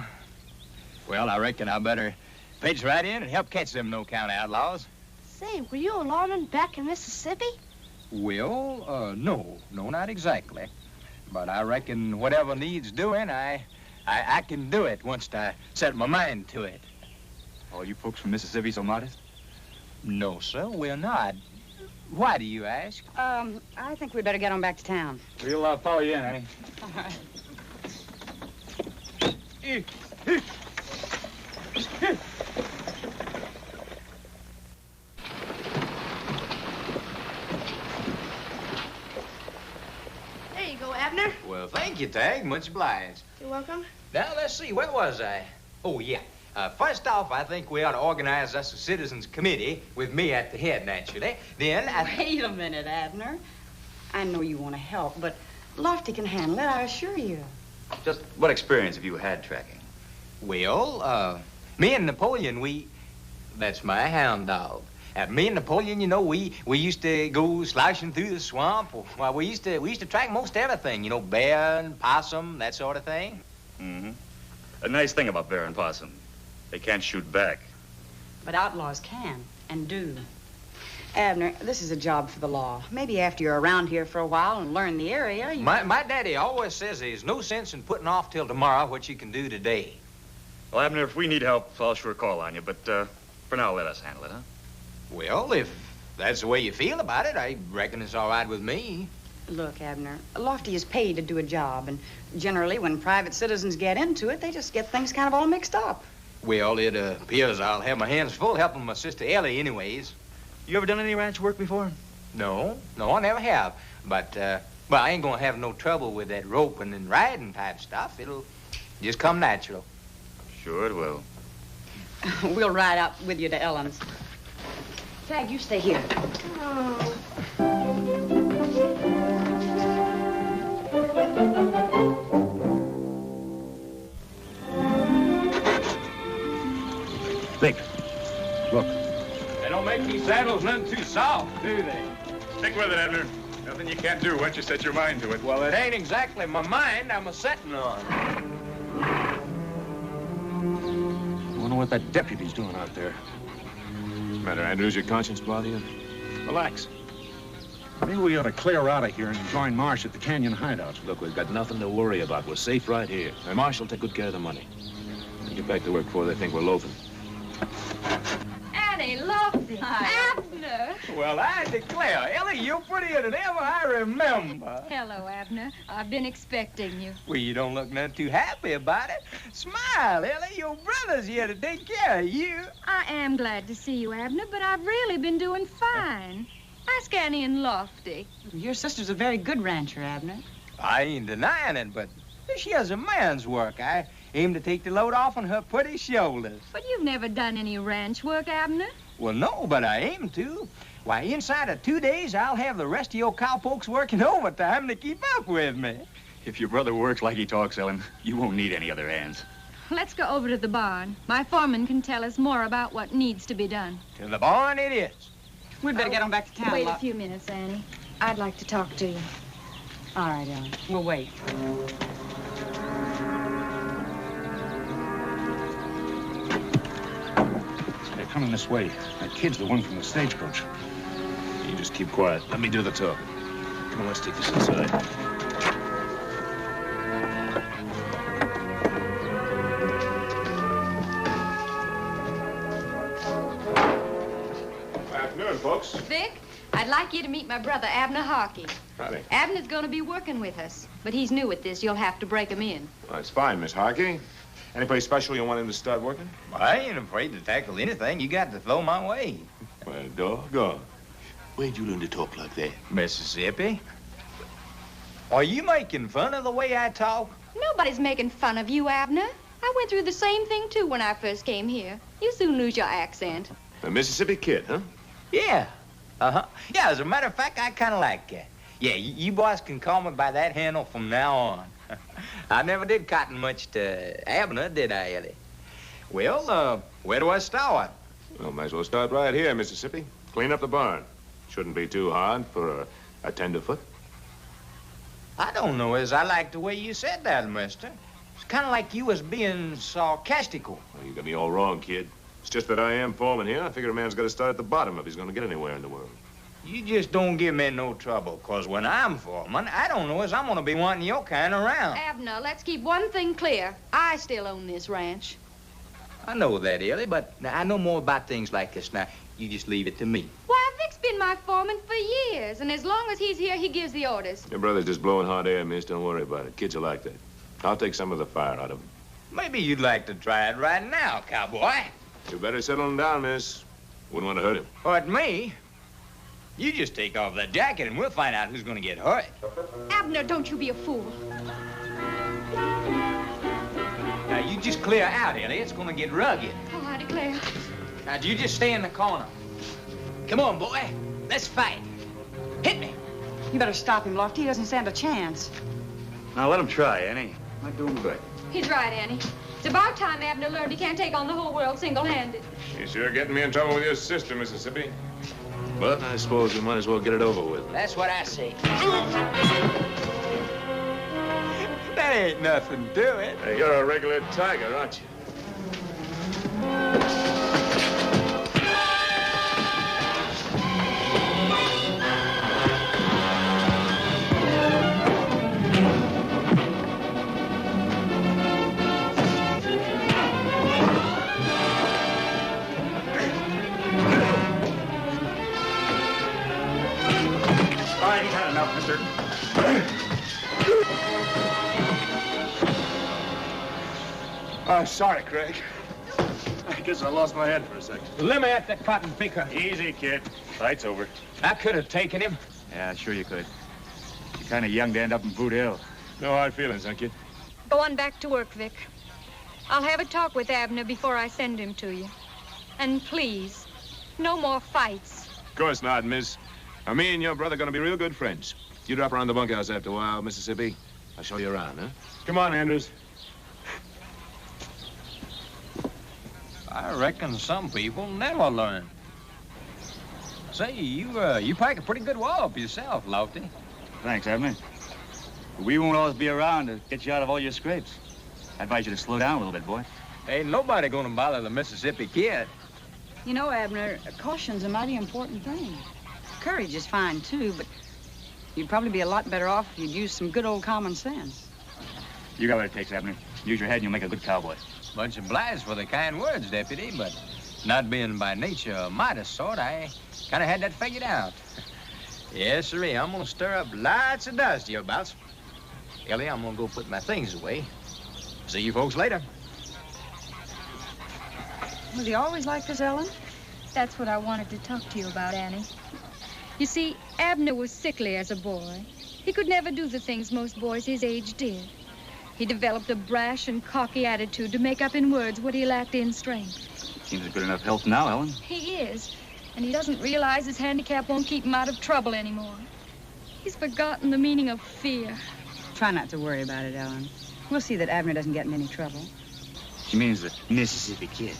Well, I reckon I better pitch right in and help catch them no-count outlaws. Say, were you a lawman back in Mississippi? Well, no, not exactly. But I reckon whatever needs doing, I can do it once I set my mind to it. All you folks from Mississippi so modest? No, sir, we're not. Why do you ask? I think we'd better get on back to town. We'll follow you in, Annie. All right. There you go, Abner. Well, thank you, Tagg. Much obliged. You're welcome. Now, let's see. Where was I? Oh, yeah. First off, I think we ought to organize us a citizens committee with me at the head, naturally. Then Wait a minute, Abner. I know you want to help, but Lofty can handle it, I assure you. Just what experience have you had tracking? Well, me and Napoleon, that's my hound dog. Me and Napoleon, you know, we used to go slouching through the swamp. Well, we used to track most everything, you know, bear and possum, that sort of thing. Mm-hmm. A nice thing about bear and possum, they can't shoot back. But outlaws can and do. Abner, this is a job for the law. Maybe after you're around here for a while and learn the area, you... My daddy always says there's no sense in putting off till tomorrow what you can do today. Well, Abner, if we need help, I'll sure call on you, but for now, let us handle it, huh? Well, if that's the way you feel about it, I reckon it's all right with me. Look, Abner, Lofty is paid to do a job, and generally when private citizens get into it, they just get things kind of all mixed up. Well, it appears I'll have my hands full helping my sister Ellie anyways. You ever done any ranch work before? No, I never have. But, well, I ain't gonna have no trouble with that roping and riding type stuff. It'll just come natural. Sure it will. We'll ride out with you to Ellen's. Tagg, you stay here. Oh. Vic, look. They don't make these saddles none too soft, do they? Stick with it, Edgar. Nothing you can't do once you set your mind to it. Well, it ain't exactly my mind I'm a-setting on. I wonder what that deputy's doing out there. What's the matter, Andrews? Your conscience bother you? Relax. Maybe we ought to clear out of here and join Marsh at the Canyon hideout. Look, we've got nothing to worry about. We're safe right here. And Marsh will take good care of the money. We'll get back to work before they think we're loafing. Annie, Lofty, Abner. Well, I declare, Ellie, you're prettier than ever I remember. Hello, Abner. I've been expecting you. Well, you don't look none too happy about it. Smile, Ellie. Your brother's here to take care of you. I am glad to see you, Abner, but I've really been doing fine. Ask Annie and Lofty. Your sister's a very good rancher, Abner. I ain't denying it, but she has a man's work. I aim to take the load off on her pretty shoulders. But you've never done any ranch work, Abner. Well, no, but I aim to. Why, inside of 2 days, I'll have the rest of your cowpokes working overtime to keep up with me. If your brother works like he talks, Ellen, you won't need any other hands. Let's go over to the barn. My foreman can tell us more about what needs to be done. To the barn it is. We'd better get on back to town. Wait a few minutes, Annie. I'd like to talk to you. All right, Ellen. We'll wait. They're coming this way. That kid's the one from the stagecoach. You just keep quiet. Let me do the talking. Come on, let's take this inside. Afternoon, folks. Vic, I'd like you to meet my brother, Abner Hawkins. Howdy. Abner's going to be working with us, but he's new at this. You'll have to break him in. Well, that's fine, Miss Harkey. Any place special you want him to start working? I ain't afraid to tackle anything you got to throw my way. Well, doggone. Where'd you learn to talk like that? Mississippi. Are you making fun of the way I talk? Nobody's making fun of you, Abner. I went through the same thing, too, when I first came here. You soon lose your accent. A Mississippi kid, huh? Yeah. Uh-huh. Yeah, as a matter of fact, I kind of like that. Yeah, you boys can call me by that handle from now on. I never did cotton much to Abner, did I, Eddie? Well, where do I start? Well, might as well start right here, Mississippi. Clean up the barn. Shouldn't be too hard for a tenderfoot. I don't know as I like the way you said that, mister. It's kind of like you was being sarcastical. Well, you got me all wrong, kid. It's just that I am foreman here. I figure a man's got to start at the bottom if he's going to get anywhere in the world. You just don't give me no trouble, 'cause when I'm foreman, I don't know as I'm going to be wanting your kind around. Abner, let's keep one thing clear. I still own this ranch. I know that, Ellie, but I know more about things like this now. You just leave it to me. Why, Vic's been my foreman for years, and as long as he's here, he gives the orders. Your brother's just blowing hot air, miss. Don't worry about it. Kids are like that. I'll take some of the fire out of them. Maybe you'd like to try it right now, cowboy. You better settle him down, miss. Wouldn't want to hurt him. But me? You just take off that jacket and we'll find out who's going to get hurt. Abner, don't you be a fool. Now, you just clear out, Ellie. It's going to get rugged. Oh, I declare. Now, you just stay in the corner. Come on, boy. Let's fight. Hit me. You better stop him, Lofty. He doesn't stand a chance. Now, let him try, Annie. I'm doing good. He's right, Annie. It's about time Abner learned he can't take on the whole world single-handed. You're sure getting me in trouble with your sister, Mississippi. But I suppose we might as well get it over with. That's what I say. That ain't nothing to it. Hey, you're a regular tiger, aren't you? All right, he's had enough, mister. Oh, sorry, Craig. I guess I lost my head for a second. Let me at that cotton picker. Easy, kid. Fight's over. I could have taken him. Yeah, sure you could. You're kind of young to end up in Boot Hill. No hard feelings, huh, kid? Go on back to work, Vic. I'll have a talk with Abner before I send him to you. And please, no more fights. Of course not, miss. Now, me and your brother are going to be real good friends. You drop around the bunkhouse after a while, Mississippi. I'll show you around, huh? Come on, Andrews. I reckon some people never learn. Say, you pack a pretty good wallop yourself, Lofty. Thanks, Abner. We won't always be around to get you out of all your scrapes. I advise you to slow down a little bit, boy. Ain't nobody gonna bother the Mississippi Kid. You know, Abner, caution's a mighty important thing. Courage is fine, too, but you'd probably be a lot better off if you'd use some good old common sense. You got what it takes, Abner. Use your head and you'll make a good cowboy. Much obliged for the kind words, Deputy, but not being by nature a Midas sort, I kind of had that figured out. Yes, sir, I'm gonna stir up lots of dust hereabouts. Ellie, I'm gonna go put my things away. See you folks later. Was he always like this, Ellen? That's what I wanted to talk to you about, Annie. You see, Abner was sickly as a boy. He could never do the things most boys his age did. He developed a brash and cocky attitude to make up in words what he lacked in strength. Seems a good enough health now, Ellen. He is, and he doesn't realize his handicap won't keep him out of trouble anymore. He's forgotten the meaning of fear. Try not to worry about it, Ellen. We'll see that Abner doesn't get in any trouble. She means the Mississippi Kid.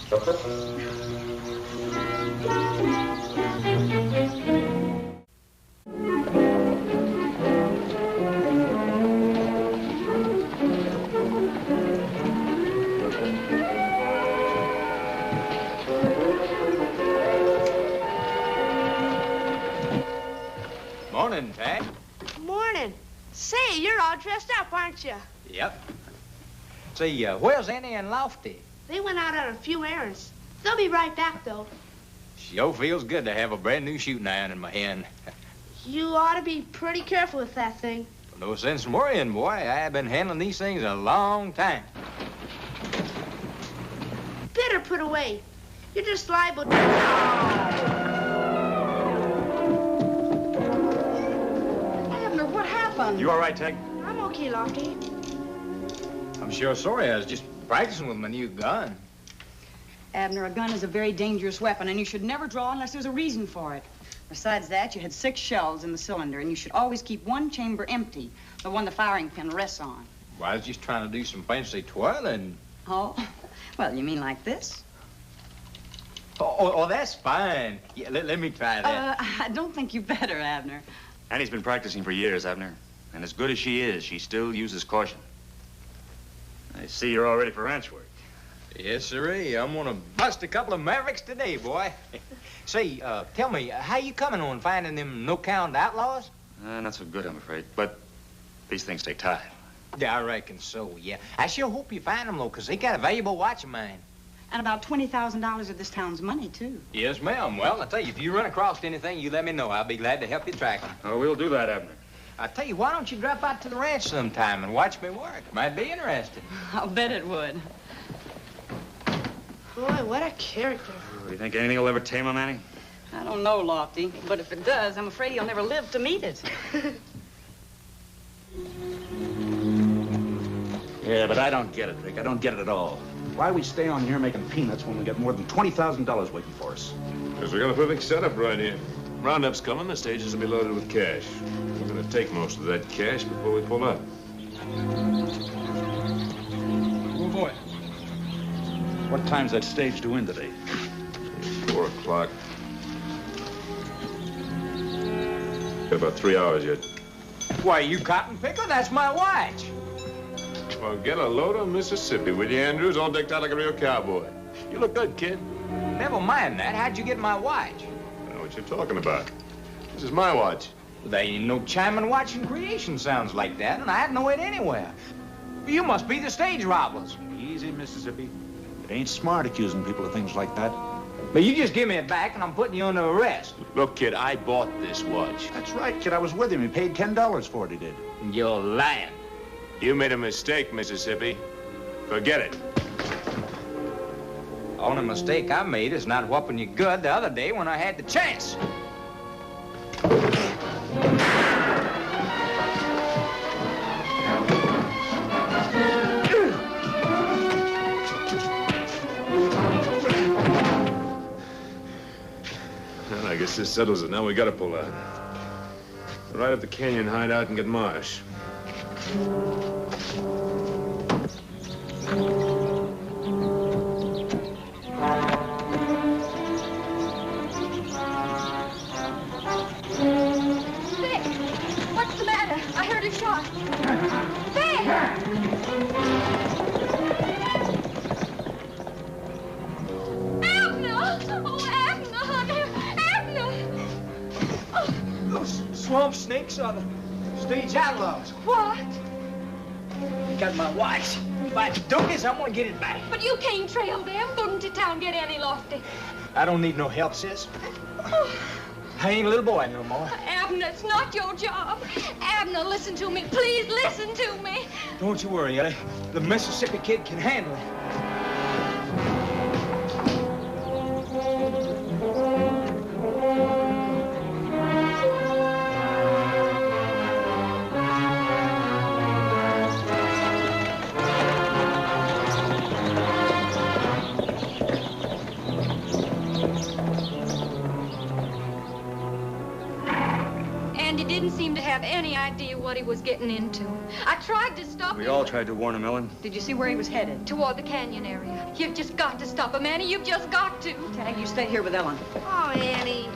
Morning, Tagg. Morning. Say, you're all dressed up, aren't you? Yep. Say, where's Annie and Lofty? They went out on a few errands. They'll be right back, though. Sure feels good to have a brand new shooting iron in my hand. You ought to be pretty careful with that thing. No sense in worrying, boy. I've been handling these things a long time. Better put away. You're just liable to... Abner, what happened? You all right, Tagg? I'm okay, Lofty. I'm sure sorry. I was just practicing with my new gun. Abner, a gun is a very dangerous weapon, and you should never draw unless there's a reason for it. Besides that, you had 6 shells in the cylinder, and you should always keep one chamber empty, the one the firing pin rests on. Well, I was just trying to do some fancy twirling. Oh, well, you mean like this? Oh, that's fine. Yeah, let me try that. I don't think you better, Abner. Annie's been practicing for years, Abner. And as good as she is, she still uses caution. I see you're all ready for ranch work. Yes, sirree. I'm gonna bust a couple of mavericks today, boy. Say, tell me, how you coming on finding them no-count outlaws? Not so good, I'm afraid. But these things take time. Yeah, I reckon so, yeah. I sure hope you find them, though, because they got a valuable watch of mine. And about $20,000 of this town's money, too. Yes, ma'am. Well, I tell you, if you run across anything, you let me know. I'll be glad to help you track them. Oh, we'll do that, Abner. I tell you, why don't you drop out to the ranch sometime and watch me work? Might be interesting. I'll bet it would. Boy, what a character. Do you think anything will ever tame him, Annie? I don't know, Lofty, but if it does, I'm afraid he'll never live to meet it. Yeah, but I don't get it, Rick. I don't get it at all. Why we stay on here making peanuts when we got more than $20,000 waiting for us? Because we got a perfect setup right here. Roundup's coming, the stages will be loaded with cash. We're gonna take most of that cash before we pull up. Oh, boy. What time's that stage due in today? 4 o'clock. Got about 3 hours yet. Why, you cotton picker? That's my watch. Well, get a load of Mississippi, will you, Andrews? All decked out like a real cowboy. You look good, kid. Never mind that. How'd you get my watch? I know what you're talking about. This is my watch. There ain't no chiming watch in creation sounds like that, and I know it anywhere. You must be the stage robbers. Easy, Mississippi. It ain't smart accusing people of things like that. But you just give me it back, and I'm putting you under arrest. Look, kid, I bought this watch. That's right, kid. I was with him. He paid $10 for it, he did. You're lying. You made a mistake, Mississippi. Forget it. Only mistake I made is not whooping you good the other day when I had the chance. Well, I guess this settles it. Now we gotta pull out. Right up the canyon hideout and get Marsh. What's the matter? I heard a shot. There! Abner! Oh, Abner, honey! Abner! Oh. Those swamp snakes are the stage outlaws. What? They got my watch. By the donkeys, I'm gonna get it back. But you can't trail them. Go into town, get Annie Lofty. I don't need no help, sis. Oh. I ain't a little boy no more. Abner, it's not your job. Abner, listen to me. Please listen to me. Don't you worry, Ellie. The Mississippi kid can handle it. Have any idea what he was getting into. I tried to stop him. We all tried to warn him, Ellen. Did you see where he was headed? Toward the canyon area. You've just got to stop him, Annie. You've just got to. Tagg, you stay here with Ellen. Oh, Annie.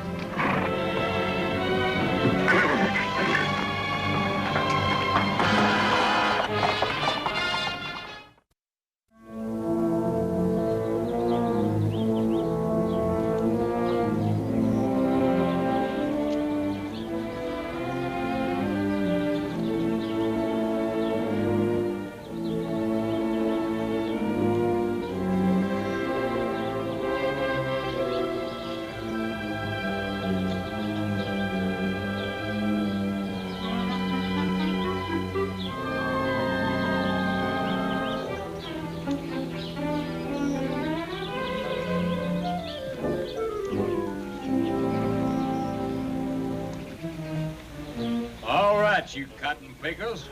You cotton pickers.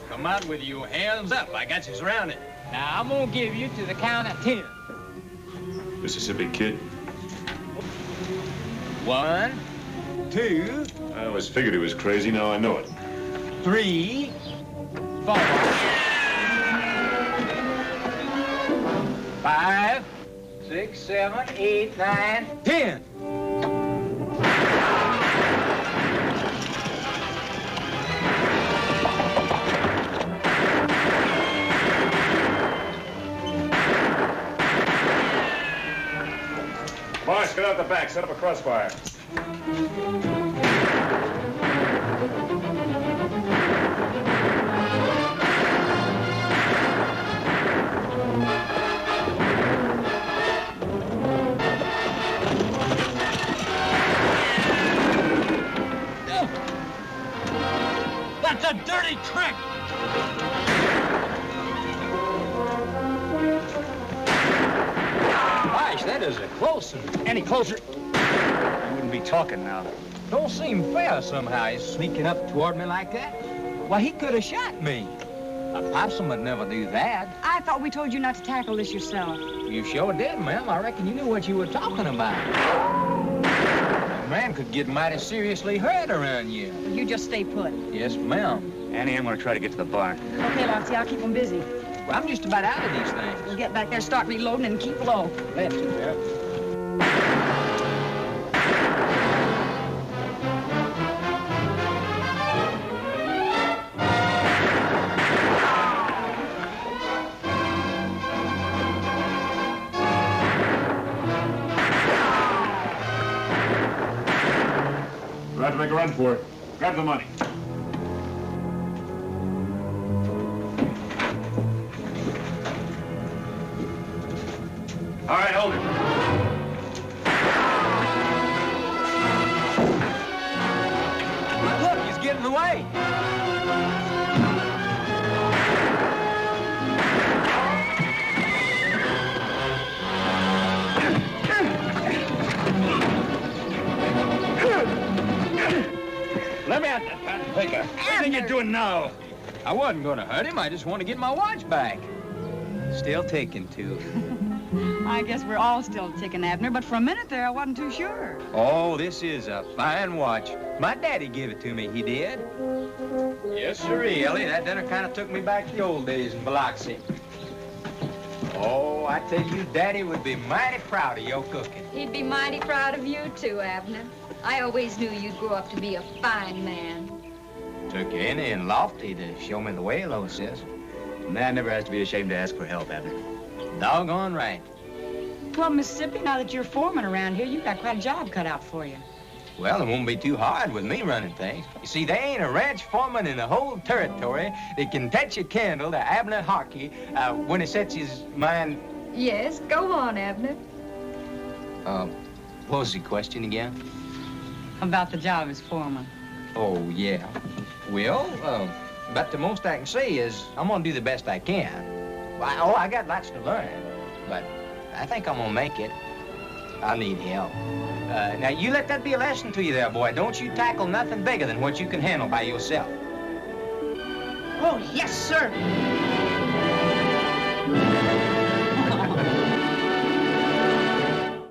Come out with your hands up. I got you surrounded. Now, I'm gonna give you to the count of 10. Mississippi kid. 1, 2. I always figured he was crazy. Now I know it. 3, 4. 5, 6, 7, 8, 9, 10. Marsh, get out the back. Set up a crossfire. That's a dirty trick! Gosh, that is a close one. Any closer? You wouldn't be talking now. Don't seem fair somehow. He's sneaking up toward me like that. Why, he could have shot me. A possum would never do that. I thought we told you not to tackle this yourself. You sure did, ma'am. I reckon you knew what you were talking about. A man could get mighty seriously hurt around you. Well, you just stay put. Yes, ma'am. Annie, I'm going to try to get to the barn. Okay, Lofty, I'll keep them busy. Well, I'm just about out of these things. We'll get back there, start reloading, and keep low. Glad to, there. We'll have to make a run for it. Grab the money. All right, hold it. Look, he's getting away. wasn't you hurt. doing now? I wasn't gonna hurt him. I just want to get my watch back. Still ticking, too. I guess we're all still ticking, Abner, but for a minute there, I wasn't too sure. Oh, this is a fine watch. My daddy gave it to me, he did. Yes, sirree, Ellie. That dinner kind of took me back to the old days in Biloxi. Oh, I tell you, Daddy would be mighty proud of your cooking. He'd be mighty proud of you, too, Abner. I always knew you'd grow up to be a fine man. Took you in and Lofty to show me the way, Lois says. A man never has to be ashamed to ask for help, Abner. Doggone right. Well, Mississippi, now that you're foreman around here, you've got quite a job cut out for you. Well, it won't be too hard with me running things. You see, there ain't a ranch foreman in the whole territory that can touch a candle to Abner Hockey when he sets his mind... Yes, go on, Abner. What was the question again? About the job as foreman. Oh, yeah. Well, but the most I can say is I'm gonna do the best I can. I got lots to learn, but I think I'm gonna make it. I need help. Now, you let that be a lesson to you there, boy. Don't you tackle nothing bigger than what you can handle by yourself. Oh, yes, sir.